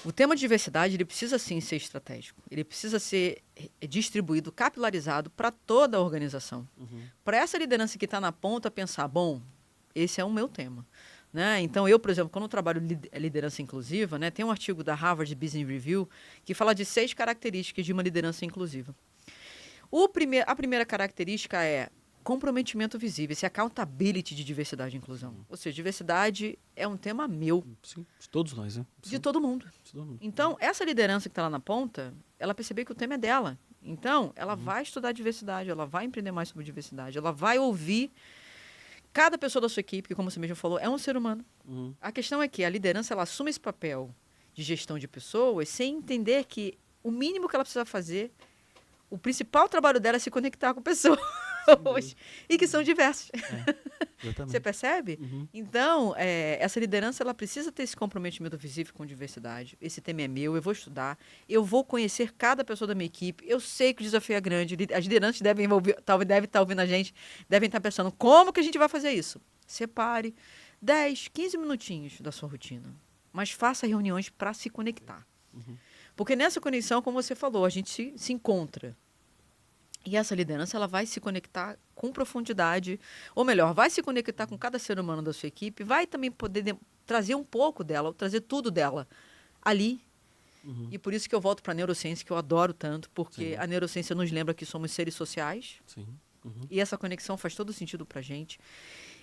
o tema de diversidade ele precisa sim ser estratégico. Ele precisa ser distribuído, capilarizado para toda a organização. Para essa liderança que está na ponta pensar, bom, esse é o meu tema. Né? Então, eu, por exemplo, quando eu trabalho liderança inclusiva, né, tem um artigo da Harvard Business Review que fala de 6 características de uma liderança inclusiva. A primeira característica é comprometimento visível, esse accountability de diversidade e inclusão. Ou seja, diversidade é um tema meu. Sim, de todos nós, né? De todo mundo. Então, essa liderança que está lá na ponta, ela percebeu que o tema é dela. Então, ela vai estudar diversidade, ela vai aprender mais sobre diversidade, ela vai ouvir cada pessoa da sua equipe, que como você mesmo falou, é um ser humano. A questão é que a liderança ela assume esse papel de gestão de pessoas sem entender que o mínimo que ela precisa fazer, o principal trabalho dela é se conectar com pessoas e que são diversas. Você percebe? Então, essa liderança ela precisa ter esse comprometimento visível com diversidade. Esse tema é meu, eu vou estudar, eu vou conhecer cada pessoa da minha equipe. Eu sei que o desafio é grande, as lideranças devem estar ouvindo a gente, devem estar pensando, como que a gente vai fazer isso? Separe 10, 15 minutinhos da sua rotina, mas faça reuniões para se conectar. Porque nessa conexão, como você falou, a gente se encontra. E essa liderança ela vai se conectar com profundidade, ou melhor, vai se conectar com cada ser humano da sua equipe, vai também poder trazer um pouco dela, ou trazer tudo dela ali, E por isso que eu volto para a neurociência, que eu adoro tanto, porque Sim. a neurociência nos lembra que somos seres sociais, Sim. Uhum. e essa conexão faz todo sentido para a gente.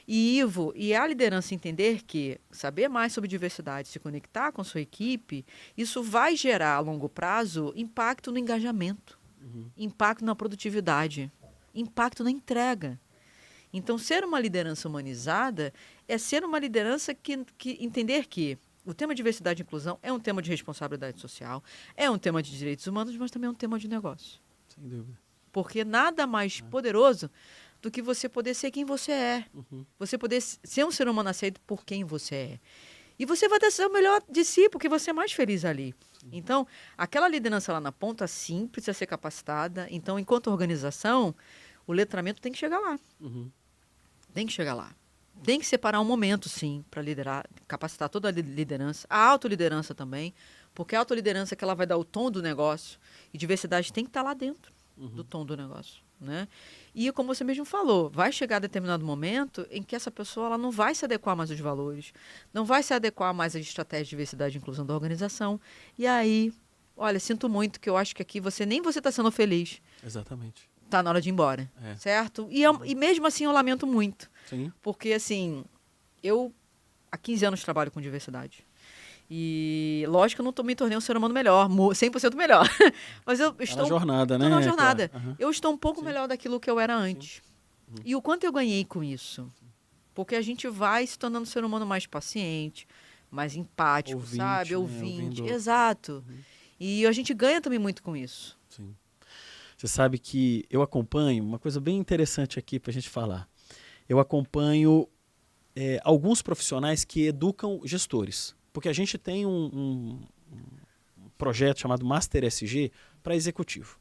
E, Ivo, e a liderança entender que saber mais sobre diversidade, se conectar com a sua equipe, isso vai gerar, a longo prazo, impacto no engajamento, impacto na produtividade, impacto na entrega. Então, ser uma liderança humanizada é ser uma liderança que entender que o tema diversidade e inclusão é um tema de responsabilidade social, é um tema de direitos humanos, mas também é um tema de negócio. Sem dúvida. Porque nada mais poderoso do que você poder ser quem você é. Você poder ser um ser humano aceito por quem você é. E você vai dar o melhor de si, porque você é mais feliz ali. Então, aquela liderança lá na ponta, sim, precisa ser capacitada. Então, enquanto organização, o letramento tem que chegar lá. Tem que chegar lá. Tem que separar um momento, sim, para liderar, capacitar toda a liderança, a autoliderança também, porque a autoliderança é que ela vai dar o tom do negócio, e diversidade tem que estar lá dentro do tom do negócio, né? E como você mesmo falou, vai chegar determinado momento em que essa pessoa ela não vai se adequar mais aos valores, não vai se adequar mais às estratégias de diversidade e inclusão da organização, e aí, olha, sinto muito que eu acho que aqui nem você está sendo feliz. Exatamente. Tá na hora de ir embora, certo? E mesmo assim eu lamento muito. Sim. Porque, assim, eu há 15 anos trabalho com diversidade. E, lógico, eu não me tornei um ser humano melhor, 100% melhor. Mas eu estou... na jornada, né? Estou na jornada. Claro. Eu estou um pouco melhor daquilo que eu era antes. E o quanto eu ganhei com isso? Porque a gente vai se tornando um ser humano mais paciente, mais empático, Ouvinte, sabe? né? Ouvinte. Ouvindo. Exato. E a gente ganha também muito com isso. Sim. Você sabe que eu acompanho uma coisa bem interessante aqui para a gente falar. Eu acompanho alguns profissionais que educam gestores. Porque a gente tem um projeto chamado Master SG para executivo.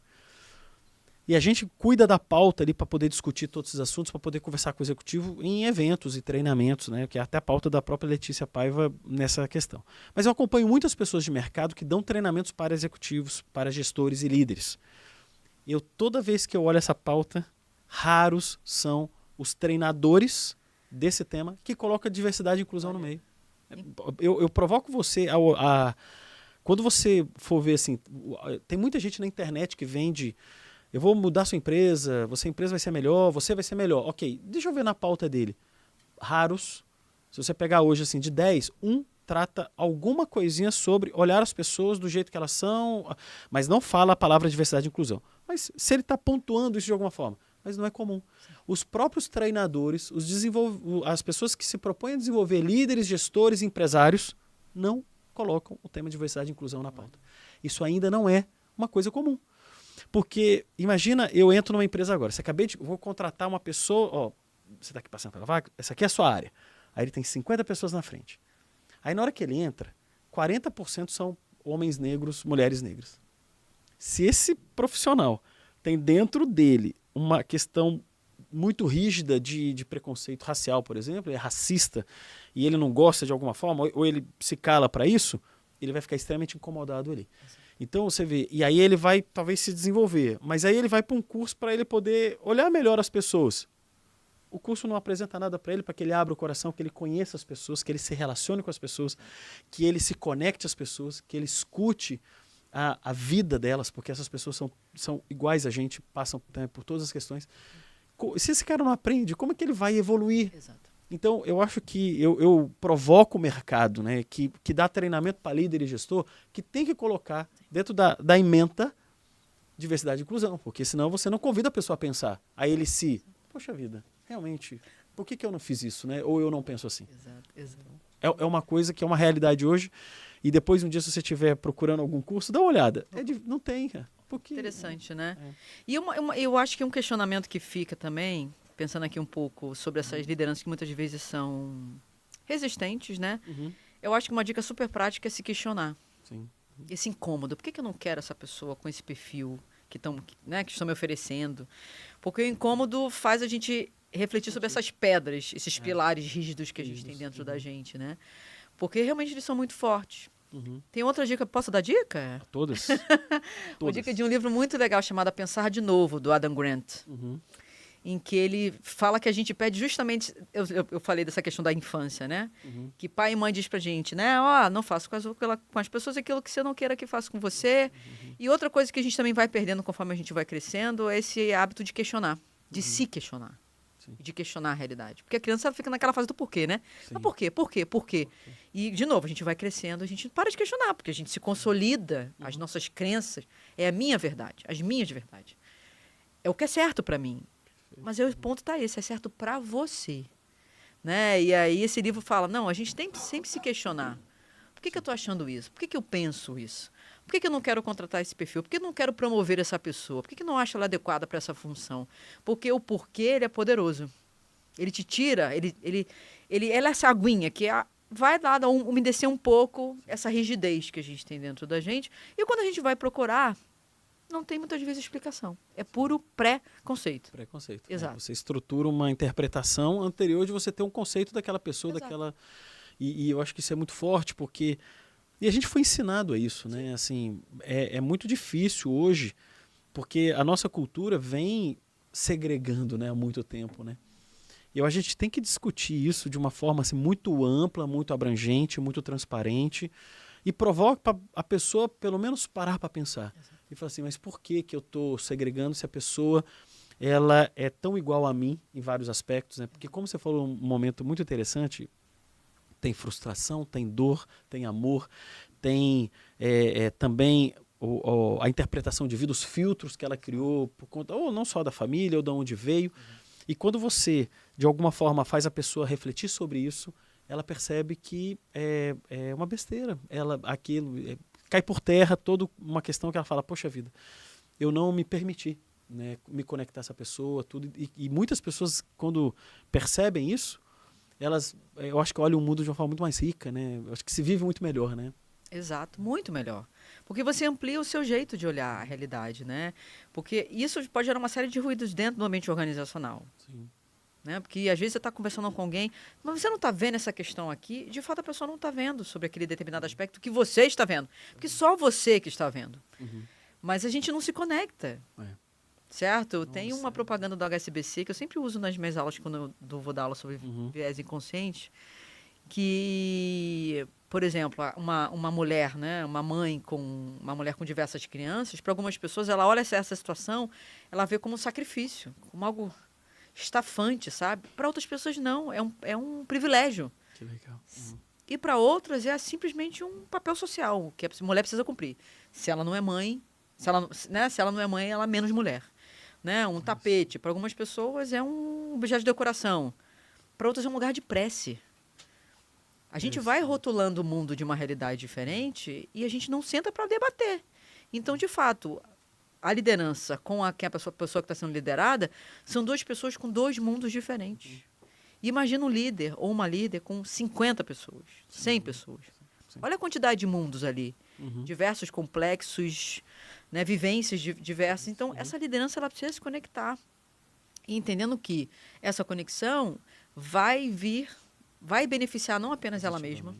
E a gente cuida da pauta ali para poder discutir todos esses assuntos, para poder conversar com o executivo em eventos e treinamentos, né? Que é até a pauta da própria Letícia Paiva nessa questão. Mas eu acompanho muitas pessoas de mercado que dão treinamentos para executivos, para gestores e líderes. Toda vez que eu olho essa pauta, raros são os treinadores desse tema que colocam diversidade e inclusão no meio. Eu provoco você quando você for ver assim, tem muita gente na internet que vende, eu vou mudar sua empresa, a empresa vai ser melhor, você vai ser melhor. Ok, deixa eu ver na pauta dele. Raros, se você pegar hoje assim, de 10, trata alguma coisinha sobre olhar as pessoas do jeito que elas são, mas não fala a palavra diversidade e inclusão. Mas se ele está pontuando isso de alguma forma, mas não é comum. Os próprios treinadores, as pessoas que se propõem a desenvolver líderes, gestores, empresários, não colocam o tema diversidade e inclusão na pauta. Isso ainda não é uma coisa comum. Porque, imagina, eu entro numa empresa agora, vou contratar uma pessoa, você está aqui passando pela vaga, essa aqui é a sua área. Aí ele tem 50 pessoas na frente. Aí na hora que ele entra, 40% são homens negros, mulheres negras. Se esse profissional tem dentro dele uma questão muito rígida de preconceito racial, por exemplo, ele é racista e ele não gosta de alguma forma, ou ele se cala para isso, ele vai ficar extremamente incomodado ali. Então você vê, e aí ele vai talvez se desenvolver, mas aí ele vai para um curso para ele poder olhar melhor as pessoas. O curso não apresenta nada para ele, para que ele abra o coração, que ele conheça as pessoas, que ele se relacione com as pessoas, que ele se conecte às pessoas, que ele escute a vida delas, porque essas pessoas são iguais a gente, passam por todas as questões. Se esse cara não aprende, como é que ele vai evoluir? Exato. Então, eu acho que eu provoco o mercado, né, que dá treinamento para líder e gestor, que tem que colocar dentro da ementa diversidade e inclusão, porque senão você não convida a pessoa a pensar. Aí ele poxa vida, realmente, por que eu não fiz isso, né? Ou eu não penso assim? Exato. É uma coisa que é uma realidade hoje, e depois um dia se você estiver procurando algum curso, dá uma olhada. Não tem, cara. Porque, interessante, né? E eu acho que um questionamento que fica também, pensando aqui um pouco sobre essas lideranças que muitas vezes são resistentes, né? Eu acho que uma dica super prática é se questionar. Sim. Esse incômodo. Por que eu não quero essa pessoa com esse perfil que estão me oferecendo? Porque o incômodo faz a gente refletir sobre essas pedras, esses pilares rígidos que a gente tem dentro da gente, né? Porque realmente eles são muito fortes. Tem outra dica, posso dar dica? Todas. Uma dica de um livro muito legal chamado Pensar de Novo, do Adam Grant. em que ele fala que a gente pede justamente... Eu falei dessa questão da infância, né? Que pai e mãe diz pra gente, né? Ó, não faça com as pessoas aquilo que você não queira que faça com você. E outra coisa que a gente também vai perdendo conforme a gente vai crescendo é esse hábito de questionar, de se questionar. De questionar a realidade. Porque a criança fica naquela fase do porquê, né? Mas por quê? Por quê? Por quê? E, de novo, a gente vai crescendo, a gente para de questionar, porque a gente se consolida, as nossas crenças, é a minha verdade, as minhas verdades. É o que é certo para mim. Mas aí o ponto está esse, é certo para você. Né? E aí esse livro fala, não, a gente tem que sempre se questionar. Por que eu estou achando isso? Por que eu penso isso? Por que eu não quero contratar esse perfil? Por que eu não quero promover essa pessoa? Por que eu não acho ela adequada para essa função? Porque o porquê ele é poderoso. Ele te tira, ele é essa aguinha que vai lá umedecer um pouco essa rigidez que a gente tem dentro da gente. E quando a gente vai procurar, não tem muitas vezes explicação. É puro pré-conceito. Preconceito. Exato. Né? Você estrutura uma interpretação anterior de você ter um conceito daquela pessoa, Exato. daquela... E eu acho que isso é muito forte, porque... E a gente foi ensinado a isso, né? Assim, é muito difícil hoje, porque a nossa cultura vem segregando, né, há muito tempo, né? E a gente tem que discutir isso de uma forma assim, muito ampla, muito abrangente, muito transparente, e provoca a pessoa, pelo menos, parar para pensar. Exato. E falar assim, mas por que eu estou segregando se a pessoa ela é tão igual a mim em vários aspectos, né? Porque, como você falou, um momento muito interessante, tem frustração, tem dor, tem amor, tem também a interpretação de vida, os filtros que ela criou, por conta, ou não só da família, ou de onde veio. E quando você, de alguma forma, faz a pessoa refletir sobre isso, ela percebe que é uma besteira. Cai por terra toda uma questão que ela fala, poxa vida, eu não me permiti, né, me conectar a essa pessoa, tudo. E muitas pessoas, quando percebem isso, eu acho que olham o mundo de uma forma muito mais rica, né? Eu acho que se vive muito melhor, né? Exato, muito melhor. Porque você amplia o seu jeito de olhar a realidade, né? Porque isso pode gerar uma série de ruídos dentro do ambiente organizacional. Sim. Né? Porque às vezes você está conversando com alguém, mas você não está vendo essa questão aqui, de fato a pessoa não está vendo sobre aquele determinado aspecto que você está vendo. Porque só você que está vendo. Mas a gente não se conecta. Certo? Tem uma propaganda do HSBC que eu sempre uso nas minhas aulas quando eu vou dar aula sobre viés inconsciente, que, por exemplo, uma mulher, né, uma mulher com diversas crianças, para algumas pessoas ela olha essa situação, ela vê como um sacrifício, como algo estafante, sabe? Para outras pessoas não, é um privilégio. Que legal. E para outras é simplesmente um papel social que a mulher precisa cumprir. Se ela não é mãe, se ela não é mãe, ela é menos mulher. Né? Um tapete, para algumas pessoas é um objeto de decoração, para outras é um lugar de prece. A gente vai rotulando o mundo de uma realidade diferente e a gente não senta para debater. Então, de fato, a liderança com a pessoa que está sendo liderada são duas pessoas com dois mundos diferentes. E imagina um líder ou uma líder com 50 pessoas, 100 pessoas. Olha a quantidade de mundos ali, diversos, complexos, né, vivências diversas. Então, essa liderança ela precisa se conectar. E entendendo que essa conexão vai beneficiar não apenas ela mesma,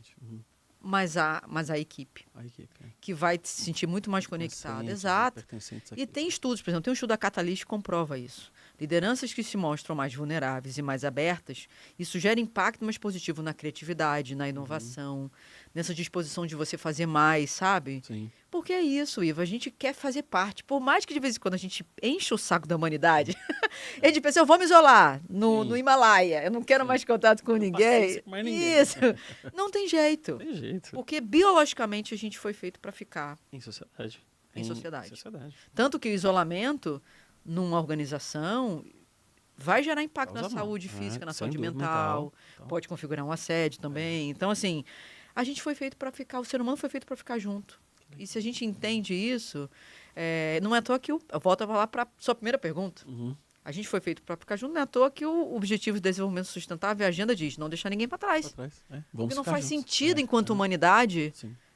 mas a equipe. Que vai se sentir muito mais conectada. Exato. E tem estudos, por exemplo, tem um estudo da Catalyst que comprova isso. Lideranças que se mostram mais vulneráveis e mais abertas, isso gera impacto mais positivo na criatividade, na inovação, nessa disposição de você fazer mais, sabe? Sim. Porque é isso, Iva, a gente quer fazer parte. Por mais que de vez em quando a gente enche o saco da humanidade, a gente pensa, eu vou me isolar no Himalaia, eu não quero mais contato com ninguém. Mais ninguém. Isso, não tem jeito. Tem jeito. Porque biologicamente a gente foi feito para ficar Em sociedade. em sociedade. Tanto que o isolamento numa organização vai gerar impacto na saúde física, na saúde mental, pode configurar um assédio também. Então, assim, a gente foi feito para ficar, o ser humano foi feito para ficar junto. E se a gente entende isso, não é à toa que eu volto a falar para sua primeira pergunta. A gente foi feito para ficar junto, não é à toa que o Objetivo de Desenvolvimento Sustentável, a agenda diz, não deixar ninguém para trás. Porque não faz sentido, enquanto humanidade,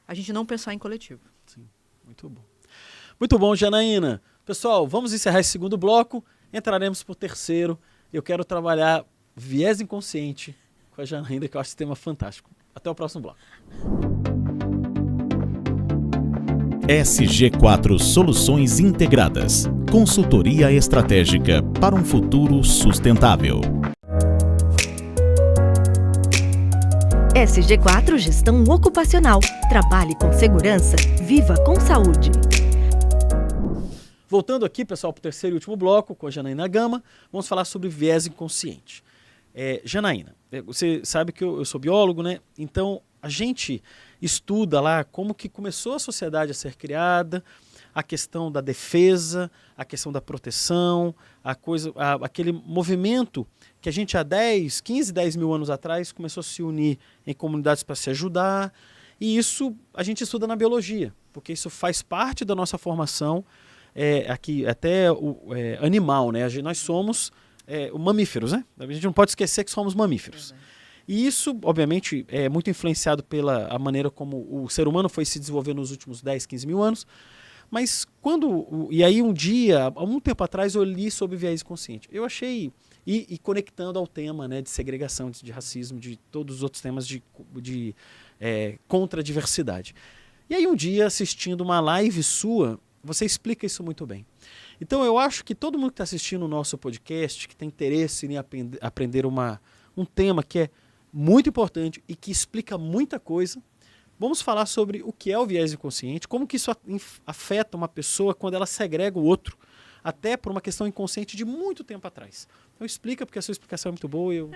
a gente não pensar em coletivo. Sim, muito bom. Muito bom, Janaína. Pessoal, vamos encerrar esse segundo bloco, entraremos para o terceiro. Eu quero trabalhar viés inconsciente com a Janaína, que eu acho esse tema fantástico. Até o próximo bloco. SG4 Soluções Integradas. Consultoria estratégica para um futuro sustentável. SG4 Gestão Ocupacional. Trabalhe com segurança, viva com saúde. Voltando aqui, pessoal, para o terceiro e último bloco, com a Janaína Gama, vamos falar sobre viés inconsciente. Janaína, você sabe que eu sou biólogo, né? Então, a gente estuda lá como que começou a sociedade a ser criada, a questão da defesa, a questão da proteção, aquele movimento que a gente há 10 mil anos atrás começou a se unir em comunidades para se ajudar. E isso a gente estuda na biologia, porque isso faz parte da nossa formação aqui, até animal, né? Nós somos mamíferos, né? A gente não pode esquecer que somos mamíferos. E isso, obviamente, é muito influenciado pela maneira como o ser humano foi se desenvolver nos últimos 10, 15 mil anos. Mas e aí um dia, há um tempo atrás, eu li sobre viés inconsciente. Eu achei, e conectando ao tema, né, de segregação, de racismo, de todos os outros temas contra a diversidade. E aí um dia, assistindo uma live sua, você explica isso muito bem. Então eu acho que todo mundo que está assistindo o nosso podcast, que tem interesse em aprender um tema que é muito importante e que explica muita coisa, vamos falar sobre o que é o viés inconsciente, como que isso afeta uma pessoa quando ela segrega o outro, até por uma questão inconsciente de muito tempo atrás. Então explica, porque a sua explicação é muito boa e eu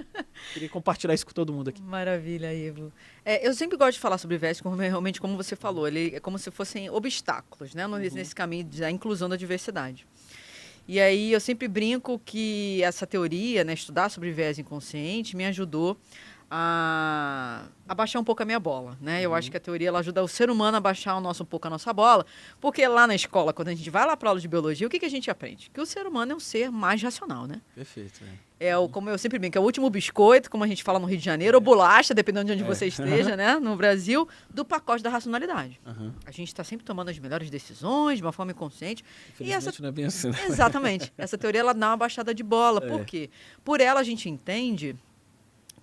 queria compartilhar isso com todo mundo aqui. Maravilha, Ivo. Eu sempre gosto de falar sobre viés, realmente, como você falou, ele é como se fossem obstáculos, né, nesse caminho da inclusão da diversidade. E aí eu sempre brinco que essa teoria, né, estudar sobre viés inconsciente, me ajudou a baixar um pouco a minha bola, né? Eu acho que a teoria ela ajuda o ser humano a baixar um pouco a nossa bola, porque lá na escola, quando a gente vai lá para a aula de biologia, o que a gente aprende? Que o ser humano é um ser mais racional, né? Perfeito. Como eu sempre brinco, é o último biscoito, como a gente fala no Rio de Janeiro, ou bolacha, dependendo de onde você esteja, né? No Brasil, do pacote da racionalidade. A gente está sempre tomando as melhores decisões, de uma forma inconsciente. Infelizmente não é bem assim, né? Exatamente. Essa teoria ela dá uma baixada de bola. Por quê? Por ela a gente entende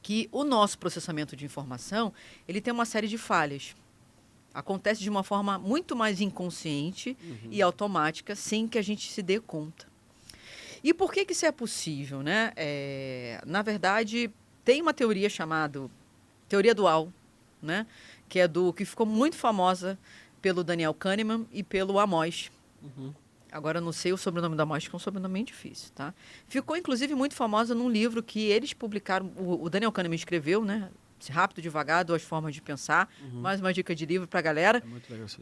que o nosso processamento de informação, ele tem uma série de falhas. Acontece de uma forma muito mais inconsciente e automática, sem que a gente se dê conta. E por que isso é possível, né? Na verdade, tem uma teoria chamada teoria dual, né? Que ficou muito famosa pelo Daniel Kahneman e pelo Amos. Agora, eu não sei o sobrenome da Amos, que é um sobrenome bem difícil, tá? Ficou, inclusive, muito famosa num livro que eles publicaram, o Daniel Kahneman escreveu, né? Rápido, Devagar, Duas Formas de Pensar. Mais uma dica de livro para a galera.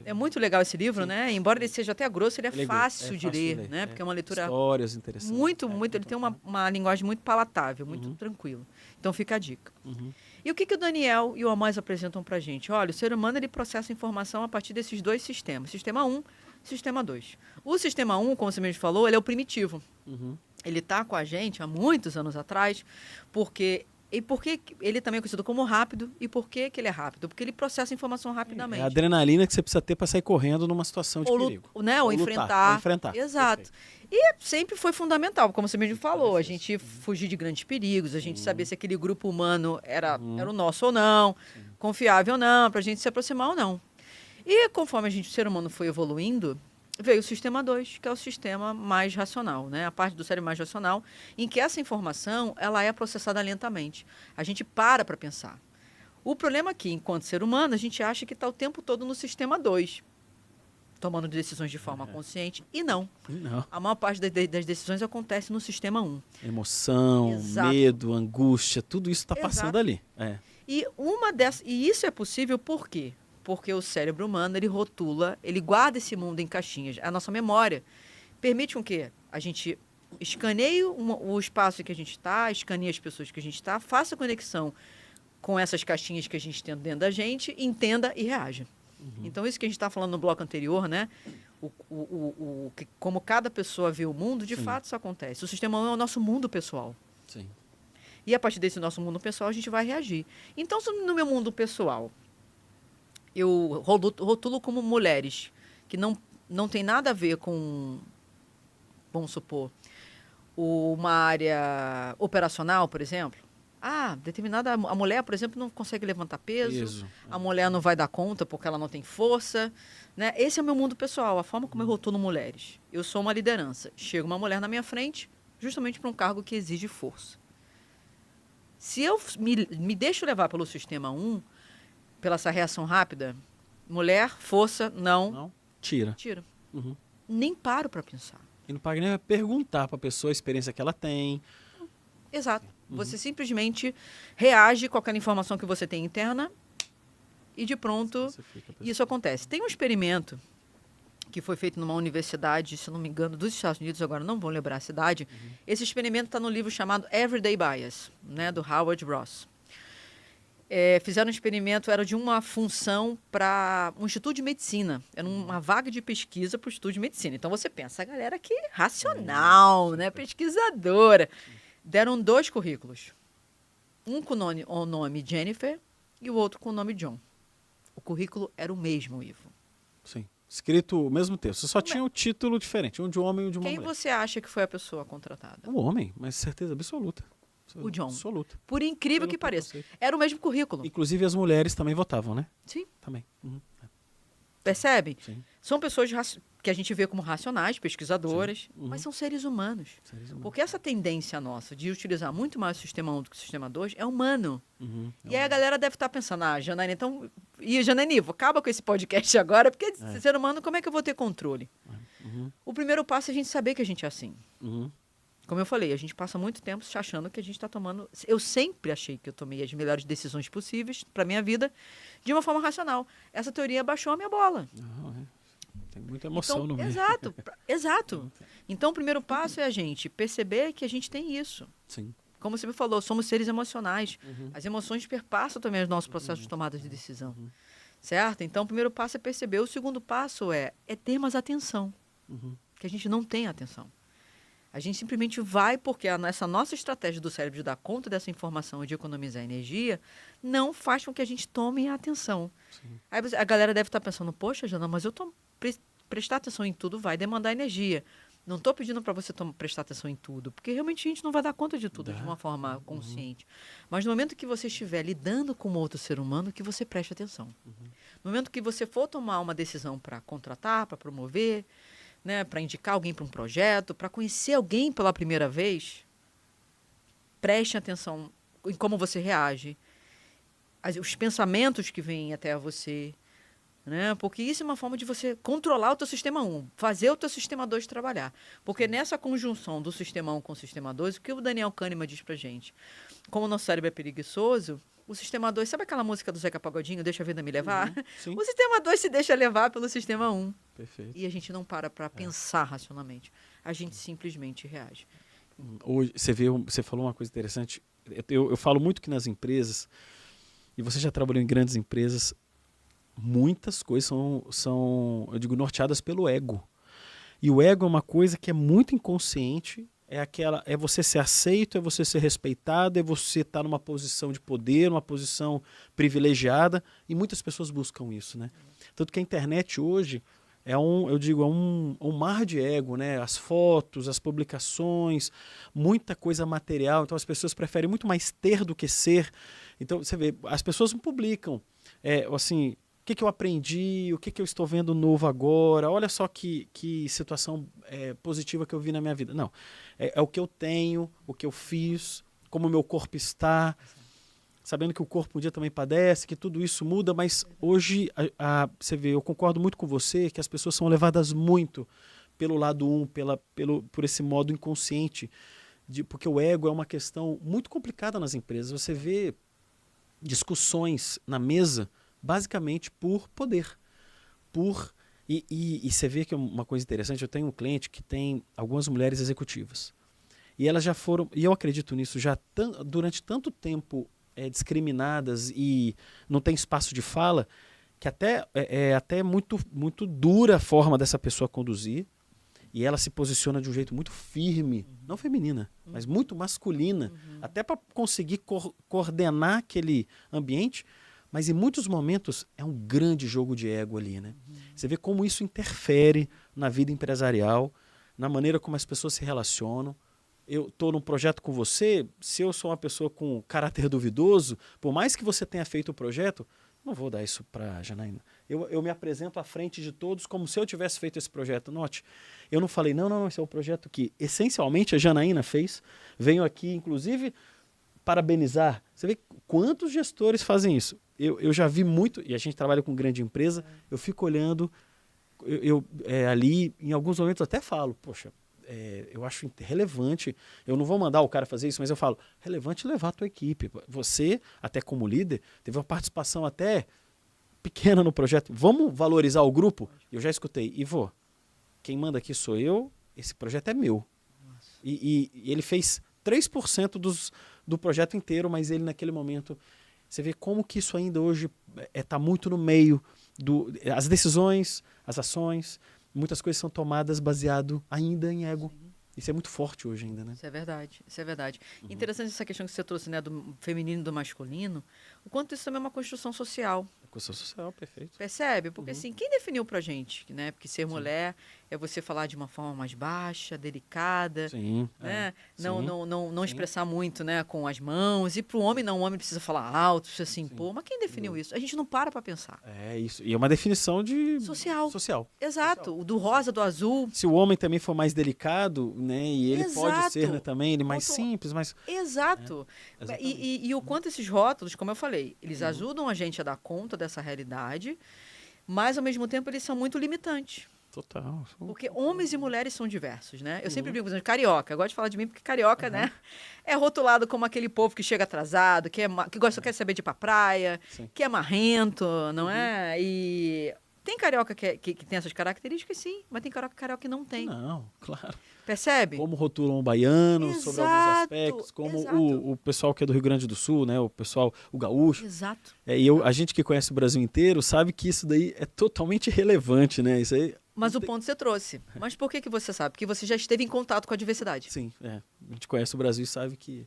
É muito legal esse livro, né? Embora ele seja até grosso, ele é fácil de ler, né? Porque é uma leitura... Histórias interessantes. Muito, ele tem uma linguagem muito palatável, muito tranquila. Então, fica a dica. E o que o Daniel e o Amos apresentam para a gente? Olha, o ser humano ele processa informação a partir desses dois sistemas. Sistema 1, Sistema 2. O Sistema 1, como você mesmo falou, ele é o primitivo. Ele está com a gente há muitos anos atrás, porque ele também é conhecido como rápido. E por que ele é rápido? Porque ele processa informação rapidamente. É a adrenalina que você precisa ter para sair correndo numa situação de perigo. Ou enfrentar. Exato. Perfeito. E sempre foi fundamental, como você mesmo falou, a gente fugir de grandes perigos, a gente saber se aquele grupo humano era o nosso ou não, confiável ou não, para a gente se aproximar ou não. E conforme o ser humano foi evoluindo, veio o Sistema 2, que é o sistema mais racional, né? A parte do cérebro mais racional, em que essa informação ela é processada lentamente. A gente para pensar. O problema é que, enquanto ser humano, a gente acha que está o tempo todo no Sistema 2, tomando decisões de forma consciente, e não. A maior parte das decisões acontece no Sistema 1. Emoção, medo, angústia, tudo isso está passando ali. E isso é possível por quê? Porque o cérebro humano, ele rotula, ele guarda esse mundo em caixinhas. A nossa memória permite com que a gente escaneie o espaço em que a gente está, escaneie as pessoas que a gente está, faça conexão com essas caixinhas que a gente tem dentro da gente, entenda e reaja. Então, isso que a gente está falando no bloco anterior, né? Como cada pessoa vê o mundo, de fato isso acontece. O Sistema 1 é o nosso mundo pessoal. E a partir desse nosso mundo pessoal, a gente vai reagir. Então, no meu mundo pessoal, eu rotulo como mulheres que não tem nada a ver com, vamos supor, uma área operacional, por exemplo, A mulher, por exemplo, não consegue levantar peso. A mulher não vai dar conta porque ela não tem força. Né? Esse é o meu mundo pessoal, a forma como eu rotulo mulheres. Eu sou uma liderança. Chega uma mulher na minha frente, justamente para um cargo que exige força. Se eu me deixo levar pelo sistema 1, pela essa reação rápida, mulher, força, não. Tira. Uhum. Nem paro para pensar. E não paga nem perguntar para a pessoa a experiência que ela tem. Exato. Você simplesmente reage com aquela informação que você tem interna e de pronto isso acontece. Tem um experimento que foi feito numa universidade, se não me engano, dos Estados Unidos, agora não vou lembrar a cidade. Esse experimento está no livro chamado Everyday Bias, né, do Howard Ross. Fizeram um experimento, era de uma função para um instituto de medicina. Era uma vaga de pesquisa para o instituto de medicina. Então você pensa, a galera aqui racional, né, pesquisadora. Deram 2 currículos. Um com o nome Jennifer e o outro com o nome John. O currículo era o mesmo, Ivo. Sim. Escrito o mesmo texto. Só tinha o título diferente. Um de homem e um de uma mulher. Quem você acha que foi a pessoa contratada? O homem, mas certeza absoluta. O John. Absoluta. Por incrível que pareça. Era o mesmo currículo. Inclusive as mulheres também votavam, né? Sim. Também. Percebe? Sim. São pessoas que a gente vê como racionais, pesquisadoras, mas são seres humanos. Porque essa tendência nossa de utilizar muito mais o sistema 1 do que o sistema 2 é humano. E aí a galera deve estar pensando, Janaína, então... E Janaína, acaba com esse podcast agora, porque ser humano, como é que eu vou ter controle? O primeiro passo é a gente saber que a gente é assim. Como eu falei, a gente passa muito tempo se achando que a gente está tomando... Eu sempre achei que eu tomei as melhores decisões possíveis para minha vida de uma forma racional. Essa teoria baixou a minha bola. Tem muita emoção no meio. Exato. Então, o primeiro passo é a gente perceber que a gente tem isso. Sim. Como você me falou, somos seres emocionais. As emoções perpassam também os nossos processos de tomada de decisão. Certo? Então, o primeiro passo é perceber. O segundo passo é ter mais atenção. Que a gente não tem atenção. A gente simplesmente vai porque essa nossa estratégia do cérebro de dar conta dessa informação e de economizar energia não faz com que a gente tome a atenção. Aí a galera deve estar pensando, poxa, Jana, mas eu prestar atenção em tudo vai demandar energia. Não estou pedindo para você prestar atenção em tudo, porque realmente a gente não vai dar conta de tudo de uma forma consciente. Mas no momento que você estiver lidando com outro ser humano, que você preste atenção. No momento que você for tomar uma decisão para contratar, para promover... Né, para indicar alguém para um projeto, para conhecer alguém pela primeira vez, preste atenção em como você reage, os pensamentos que vêm até você, né, porque isso é uma forma de você controlar o teu sistema 1, fazer o teu sistema 2 trabalhar. Porque nessa conjunção do sistema 1 com o sistema 2, o que o Daniel Kahneman diz para gente? Como o nosso cérebro é preguiçoso, o sistema 2, sabe aquela música do Zeca Pagodinho, Deixa a Vida Me Levar? O sistema 2 se deixa levar pelo sistema 1. Perfeito. E a gente não para pensar racionalmente. A gente simplesmente reage. Hoje, você falou uma coisa interessante. Eu falo muito que nas empresas, e você já trabalhou em grandes empresas, muitas coisas são, eu digo, norteadas pelo ego. E o ego é uma coisa que é muito inconsciente. É você ser aceito, é você ser respeitado, é você estar numa posição de poder, numa posição privilegiada, e muitas pessoas buscam isso, né? Tanto que a internet hoje é um mar de ego, né? As fotos, as publicações, muita coisa material, então as pessoas preferem muito mais ter do que ser. Então você vê, as pessoas não publicam, assim, o que eu aprendi, o que eu estou vendo novo agora, olha só que situação positiva que eu vi na minha vida. Não, é o que eu tenho, o que eu fiz, como o meu corpo está, sabendo que o corpo um dia também padece, que tudo isso muda, mas hoje, você vê, eu concordo muito com você, que as pessoas são levadas muito pelo lado 1, por esse modo inconsciente, porque o ego é uma questão muito complicada nas empresas. Você vê discussões na mesa, basicamente por poder. E você vê que é uma coisa interessante, eu tenho um cliente que tem algumas mulheres executivas. E elas já foram, e eu acredito nisso, já durante tanto tempo discriminadas e não tem espaço de fala, que até muito, muito dura a forma dessa pessoa conduzir. E ela se posiciona de um jeito muito firme, não feminina, mas muito masculina, até para conseguir coordenar aquele ambiente. Mas em muitos momentos é um grande jogo de ego ali, né? Você vê como isso interfere na vida empresarial, na maneira como as pessoas se relacionam. eu estou num projeto com você, se eu sou uma pessoa com caráter duvidoso, por mais que você tenha feito o projeto, não vou dar isso para a Janaína. Eu me apresento à frente de todos como se eu tivesse feito esse projeto. Note, eu não falei, não, esse é o projeto que essencialmente a Janaína fez. Venho aqui, inclusive, parabenizar. Você vê quantos gestores fazem isso. Eu já vi muito, e a gente trabalha com grande empresa, eu fico olhando, ali, em alguns momentos até falo, poxa, eu acho relevante, eu não vou mandar o cara fazer isso, mas eu falo, relevante levar a tua equipe. Você, até como líder, teve uma participação até pequena no projeto. Vamos valorizar o grupo? Eu já escutei, Ivo, quem manda aqui sou eu, esse projeto é meu. E ele fez 3% do projeto inteiro, mas ele naquele momento, você vê como que isso ainda hoje está muito no meio as decisões, as ações, muitas coisas são tomadas baseado ainda em ego. Sim. Isso é muito forte hoje ainda, né? Isso é verdade. Interessante essa questão que você trouxe, né, do feminino e do masculino, o quanto isso também é uma construção social. Construção social, perfeito. Percebe? Porque assim, quem definiu pra gente, né? Porque ser mulher é você falar de uma forma mais baixa, delicada, sim, né? Não expressar muito, né, com as mãos. E pro homem não, o homem precisa falar alto, assim, pô, mas quem definiu isso? A gente não para pensar. É isso. E é uma definição de social. Exato. Social. Do rosa, do azul. Se o homem também for mais delicado, né, e ele pode Exato. ser, né, também, ele mais simples, mais Exato. E o quanto esses rótulos, como eu falei, eles ajudam a gente a dar conta dessa realidade, mas ao mesmo tempo eles são muito limitantes. Total. Porque homens e mulheres são diversos, né? Eu sempre brinco, por exemplo, carioca. Eu gosto de falar de mim porque carioca, né? É rotulado como aquele povo que chega atrasado, que só quer saber de ir pra praia, que é marrento, não é? E tem carioca que tem essas características, sim, mas tem carioca que não tem. Não, claro. Percebe? Como rotulam o baiano, Exato, sobre alguns aspectos, como o pessoal que é do Rio Grande do Sul, né? O pessoal, o gaúcho. Exato. A gente que conhece o Brasil inteiro sabe que isso daí é totalmente irrelevante, né? Isso aí. Mas o ponto você trouxe. Mas por que você sabe? Porque você já esteve em contato com a diversidade. Sim, a gente conhece o Brasil e sabe que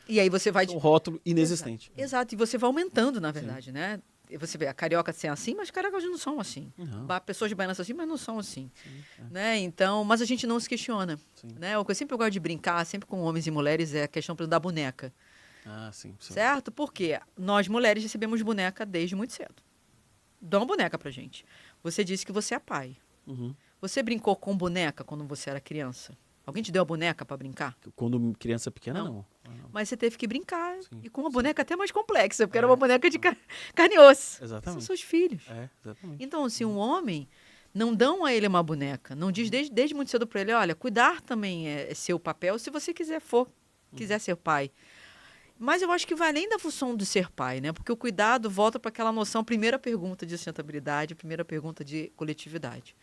e aí você vai... é um rótulo inexistente. Exato. E você vai aumentando, na verdade, né? E você vê, a carioca ser assim, mas cariocas não são assim. Pessoas de Baiana são assim, mas não são assim. Né? Então, mas a gente não se questiona. Né? O que eu sempre gosto de brincar, sempre com homens e mulheres, é a questão da boneca. Sim. Certo? Porque nós, mulheres, recebemos boneca desde muito cedo. Dá uma boneca pra gente. Você disse que você é pai. Você brincou com boneca quando você era criança? Alguém te deu a boneca para brincar? Quando criança pequena, não. Mas você teve que brincar. E com uma boneca até mais complexa, porque era uma boneca de carne e osso. Exatamente. São seus filhos. Exatamente. Então, assim, um homem, não dão a ele uma boneca. Não diz desde muito cedo para ele, olha, cuidar também é seu papel, se você quiser ser pai. Mas eu acho que vai além da função de ser pai, né? Porque o cuidado volta para aquela noção, primeira pergunta de sustentabilidade, primeira pergunta de coletividade.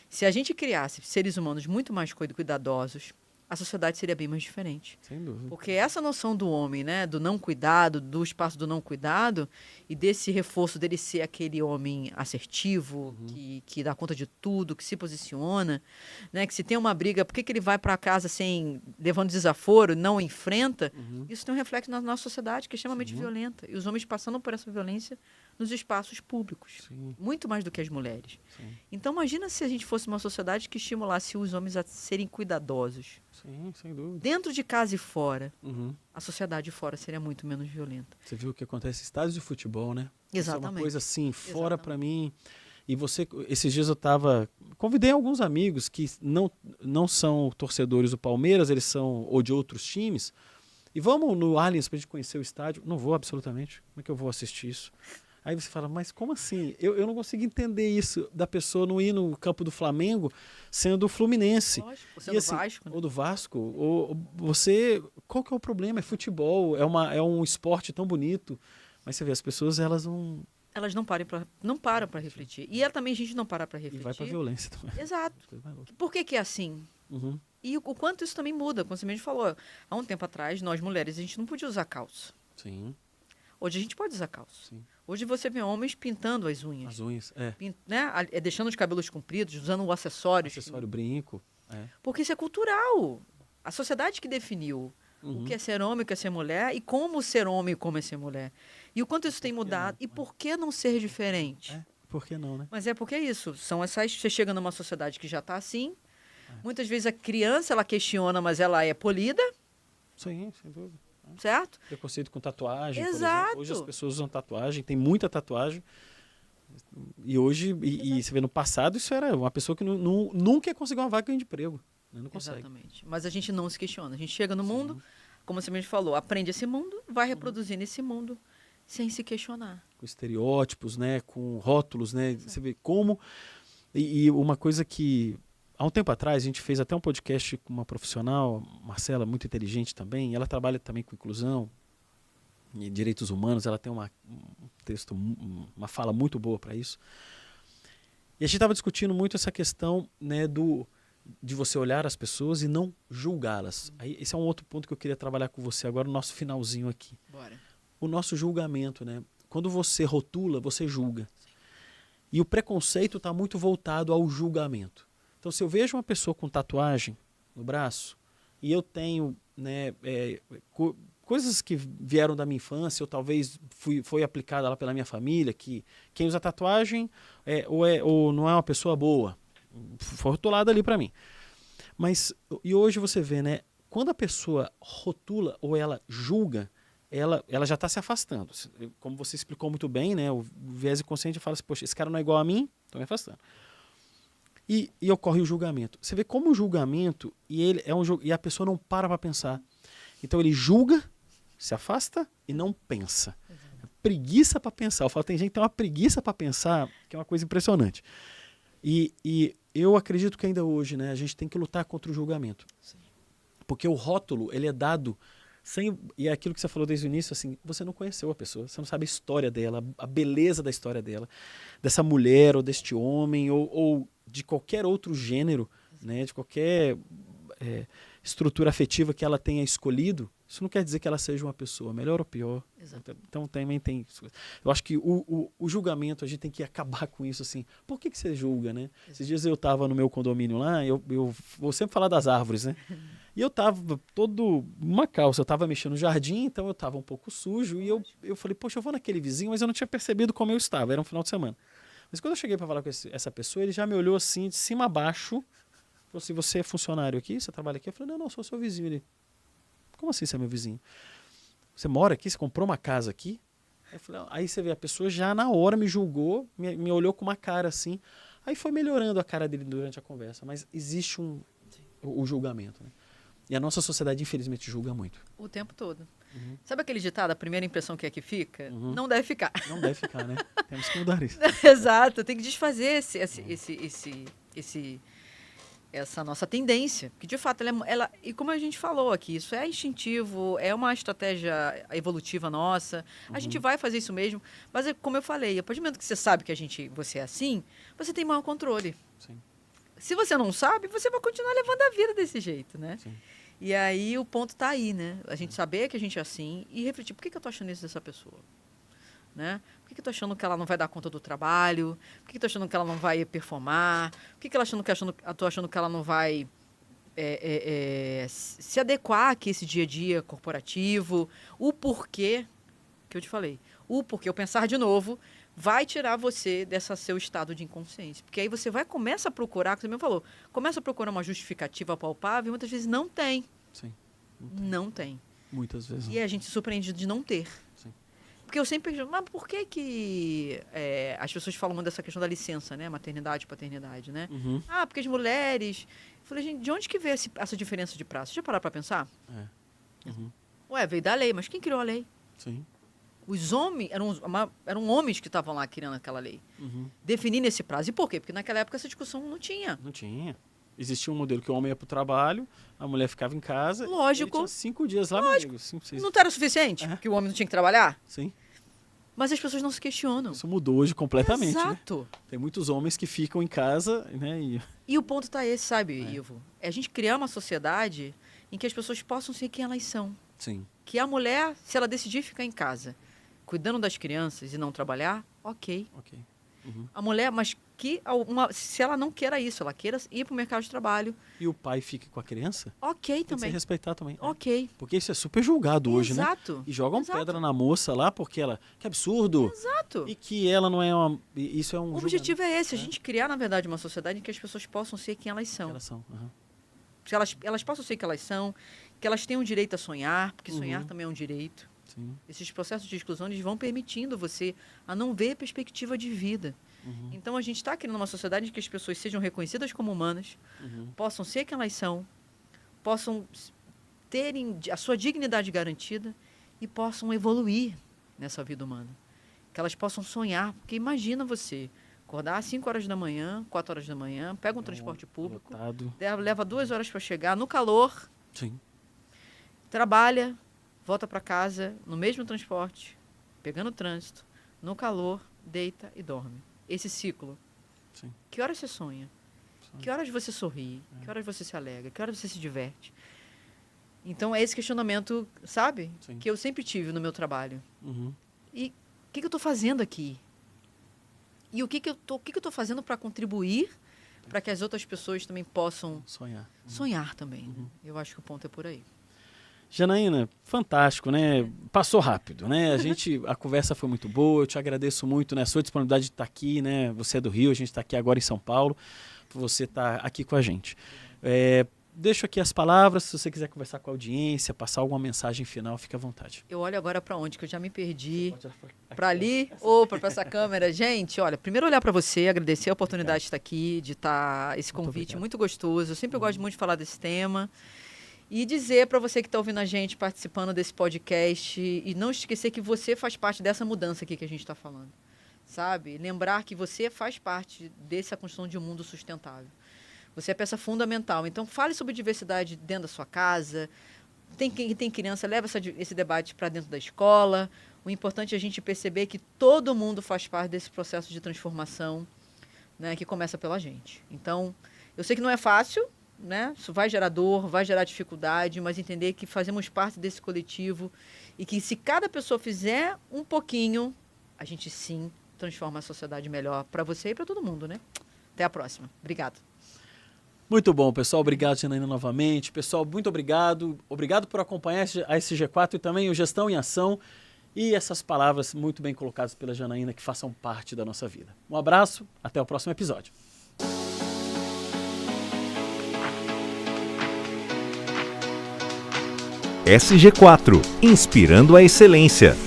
Se a gente criasse seres humanos muito mais cuidadosos, a sociedade seria bem mais diferente. Sem dúvida. Porque essa noção do homem, né, do não cuidado, do espaço do não cuidado, e desse reforço dele ser aquele homem assertivo, que dá conta de tudo, que se posiciona, né, que se tem uma briga, por que ele vai para casa levando desaforo, não enfrenta? Isso tem um reflexo na nossa sociedade que é extremamente violenta. E os homens passando por essa violência nos espaços públicos. Muito mais do que as mulheres. Então, imagina se a gente fosse uma sociedade que estimulasse os homens a serem cuidadosos. Sim, sem dúvida. Dentro de casa e fora, a sociedade fora seria muito menos violenta. Você viu o que acontece em estádios de futebol, né? Exatamente. Isso é uma coisa assim, fora para mim. E esses dias eu convidei alguns amigos que não são torcedores do Palmeiras, eles são ou de outros times. E vamos no Allianz pra gente conhecer o estádio. Não vou, absolutamente. Como é que eu vou assistir isso? Aí você fala, mas como assim? Eu não consigo entender isso da pessoa não ir no campo do Flamengo sendo o Fluminense. Lógico, sendo assim, Vasco. Né? Ou do Vasco. Qual que é o problema? É futebol, é um esporte tão bonito. Mas você vê, as pessoas, elas não param para refletir. E também a gente não para para refletir. E vai para violência também. Exato. Por que é assim? E o quanto isso também muda. Como você mesmo falou, há um tempo atrás, nós mulheres, a gente não podia usar calça. Sim. Hoje a gente pode usar calça. Sim. Hoje você vê homens pintando as unhas. As unhas, né? Deixando os cabelos compridos, usando acessórios. Acessório, brinco. Porque isso é cultural. A sociedade que definiu o que é ser homem, o que é ser mulher, e como ser homem e como é ser mulher. E o quanto isso tem mudado. E por que não ser diferente? Por que não, né? Mas porque é isso. Você chega numa sociedade que já está assim, Muitas vezes a criança, ela questiona, mas ela é polida, Sim, sem dúvida. certo? Preconceito com tatuagem, por Exato. exemplo. Hoje as pessoas usam tatuagem, tem muita tatuagem. E hoje, e você vê no passado, isso era uma pessoa que nunca ia conseguir uma vaga de emprego. Né? Não consegue. Exatamente. Mas a gente não se questiona. A gente chega no mundo, como você mesmo falou, aprende esse mundo, vai reproduzir nesse mundo sem se questionar. Com estereótipos, né? Com rótulos, né? Você vê como... E uma coisa que... Há um tempo atrás, a gente fez até um podcast com uma profissional, Marcela, muito inteligente também, e ela trabalha também com inclusão e direitos humanos, ela tem um texto, uma fala muito boa para isso. E a gente estava discutindo muito essa questão, né, de você olhar as pessoas e não julgá-las. Aí, esse é um outro ponto que eu queria trabalhar com você agora, no nosso finalzinho aqui. Bora. O nosso julgamento, né? Quando você rotula, você julga. E o preconceito está muito voltado ao julgamento. Então, se eu vejo uma pessoa com tatuagem no braço e eu tenho, né, coisas que vieram da minha infância ou talvez foi aplicada lá pela minha família, que quem usa tatuagem ou não é uma pessoa boa, foi rotulado ali para mim. Mas, e hoje você vê, né, quando a pessoa rotula ou ela julga, ela já está se afastando. Como você explicou muito bem, né, o viés inconsciente fala assim, poxa, esse cara não é igual a mim, estou me afastando. E ocorre o julgamento. Você vê como o julgamento, e a pessoa não para pensar. Então ele julga, se afasta e não pensa. Preguiça para pensar. Eu falo, tem gente que tem uma preguiça para pensar, que é uma coisa impressionante. E eu acredito que ainda hoje, né, a gente tem que lutar contra o julgamento. Sim. Porque o rótulo, ele é dado sem... E é aquilo que você falou desde o início, assim, você não conheceu a pessoa, você não sabe a história dela, a beleza da história dela, dessa mulher ou deste homem ou de qualquer outro gênero, né, de qualquer estrutura afetiva que ela tenha escolhido. Isso não quer dizer que ela seja uma pessoa melhor ou pior. Exato. Então também tem... Eu acho que o julgamento, a gente tem que acabar com isso, assim. Por que você julga, né? Exato. Esses dias eu estava no meu condomínio lá, eu vou sempre falar das árvores, né? E eu estava todo uma calça, eu estava mexendo no jardim, então eu estava um pouco sujo, e eu falei, poxa, eu vou naquele vizinho, mas eu não tinha percebido como eu estava, era um final de semana. Mas quando eu cheguei para falar com essa pessoa, ele já me olhou assim, de cima a baixo, falou assim, você é funcionário aqui, você trabalha aqui? Eu falei, não, sou seu vizinho. Ele, como assim você é meu vizinho? Você mora aqui? Você comprou uma casa aqui? Eu falei, aí você vê, a pessoa já na hora me julgou, me olhou com uma cara assim, aí foi melhorando a cara dele durante a conversa, mas existe o julgamento, né? E a nossa sociedade, infelizmente, julga muito. O tempo todo. Sabe aquele ditado, a primeira impressão que é que fica? Uhum. Não deve ficar. Não deve ficar, né? Temos que mudar isso. Exato, tem que desfazer essa nossa tendência. Que, de fato, e como a gente falou aqui, isso é instintivo, é uma estratégia evolutiva nossa. A gente vai fazer isso mesmo. Mas, como eu falei, a partir do momento que você sabe que você é assim, você tem maior controle. Sim. Se você não sabe, você vai continuar levando a vida desse jeito, né? Sim. E aí o ponto está aí, né? A gente saber que a gente é assim e refletir, por que eu tô achando isso dessa pessoa? Né? Por que eu tô achando que ela não vai dar conta do trabalho? Por que eu tô achando que ela não vai performar? Por que eu tô achando que ela não vai se adequar aqui esse dia a dia corporativo? O porquê, que eu te falei, o porquê eu pensar de novo vai tirar você desse seu estado de inconsciência. Porque aí você começa a procurar, como você mesmo falou, começa a procurar uma justificativa palpável e muitas vezes não tem. Sim. Não tem. Muitas vezes. E a gente se surpreende de não ter. Sim. Porque eu sempre pergunto, mas por que as pessoas falam muito dessa questão da licença, né? Maternidade e paternidade, né? Uhum. Ah, porque as mulheres... Eu falei, gente, de onde que veio essa diferença de prazo? Você já parou para pensar? Uhum. Ué, veio da lei, mas quem criou a lei? Sim. Os homens, eram homens que estavam lá criando aquela lei. Uhum. Definindo esse prazo. E por quê? Porque naquela época essa discussão não tinha. Não tinha. Existia um modelo que o homem ia para o trabalho, a mulher ficava em casa. Lógico. Ele tinha 5 dias lá, meu amigo. 5, 6. Não era suficiente? Que o homem não tinha que trabalhar? Sim. Mas as pessoas não se questionam. Isso mudou hoje completamente. Exato. Né? Tem muitos homens que ficam em casa, né? E o ponto está esse, sabe, Ivo? É a gente criar uma sociedade em que as pessoas possam ser quem elas são. Sim. Que a mulher, se ela decidir ficar em casa, cuidando das crianças e não trabalhar, ok. Ok. Uhum. A mulher, mas que se ela não queira isso, ela queira ir para o mercado de trabalho. E o pai fique com a criança? Ok Tem que também. se respeitar também. Ok. Porque isso é super julgado hoje, né? Exato. E jogam Exato. pedra na moça lá porque ela... Que absurdo! Exato. E que ela não é uma... Isso é um O objetivo é esse, a gente criar, na verdade, uma sociedade em que as pessoas possam ser quem elas são. Elas são. Aham. Que elas possam ser quem elas são, que elas tenham direito a sonhar, porque sonhar também é um direito. Sim. Esses processos de exclusão, eles vão permitindo você a não ver perspectiva de vida. Então, a gente está criando uma sociedade em que as pessoas sejam reconhecidas como humanas, possam ser quem elas são, possam terem a sua dignidade garantida e possam evoluir nessa vida humana. Que elas possam sonhar, porque imagina você acordar às 5 horas da manhã, 4 horas da manhã, pega um transporte público, Lotado. leva 2 horas para chegar, no calor, Sim. trabalha, volta para casa, no mesmo transporte, pegando o trânsito, no calor, deita e dorme. Esse ciclo. Sim. Que horas você sonha? Que horas você sorri? Que horas você se alegra? Que horas você se diverte? Então, é esse questionamento, sabe? Sim. Que eu sempre tive no meu trabalho. Uhum. E o que eu estou fazendo aqui? E o que eu estou fazendo para contribuir para que as outras pessoas também possam Sonhar. sonhar também? Né? Eu acho que o ponto é por aí. Janaína, fantástico, né? Passou rápido, né? A conversa foi muito boa, eu te agradeço muito, né? A sua disponibilidade de estar aqui, né? Você é do Rio, a gente está aqui agora em São Paulo, por você estar aqui com a gente. Deixo aqui as palavras, se você quiser conversar com a audiência, passar alguma mensagem final, fique à vontade. Eu olho agora para onde, que eu já me perdi. Pode olhar Para ali ou para essa câmera? Gente, olha, primeiro olhar para você, agradecer a oportunidade de estar aqui, de estar esse convite muito gostoso. Eu sempre gosto muito de falar desse tema. E dizer para você que está ouvindo a gente, participando desse podcast, e não esquecer que você faz parte dessa mudança aqui que a gente está falando, sabe? Lembrar que você faz parte dessa construção de um mundo sustentável. Você é peça fundamental. Então, fale sobre diversidade dentro da sua casa. Quem tem criança, leva esse debate para dentro da escola. O importante é a gente perceber que todo mundo faz parte desse processo de transformação, né, que começa pela gente. Então, eu sei que não é fácil, né? Isso vai gerar dor, vai gerar dificuldade, mas entender que fazemos parte desse coletivo e que se cada pessoa fizer um pouquinho, a gente sim transforma a sociedade melhor para você e para todo mundo, né? Até a próxima. Obrigado. Muito bom, pessoal. Obrigado, Janaína, novamente. Pessoal, muito obrigado. Obrigado por acompanhar a SG4 e também o Gestão em Ação e essas palavras muito bem colocadas pela Janaína que façam parte da nossa vida. Um abraço, até o próximo episódio. SG4, inspirando a excelência.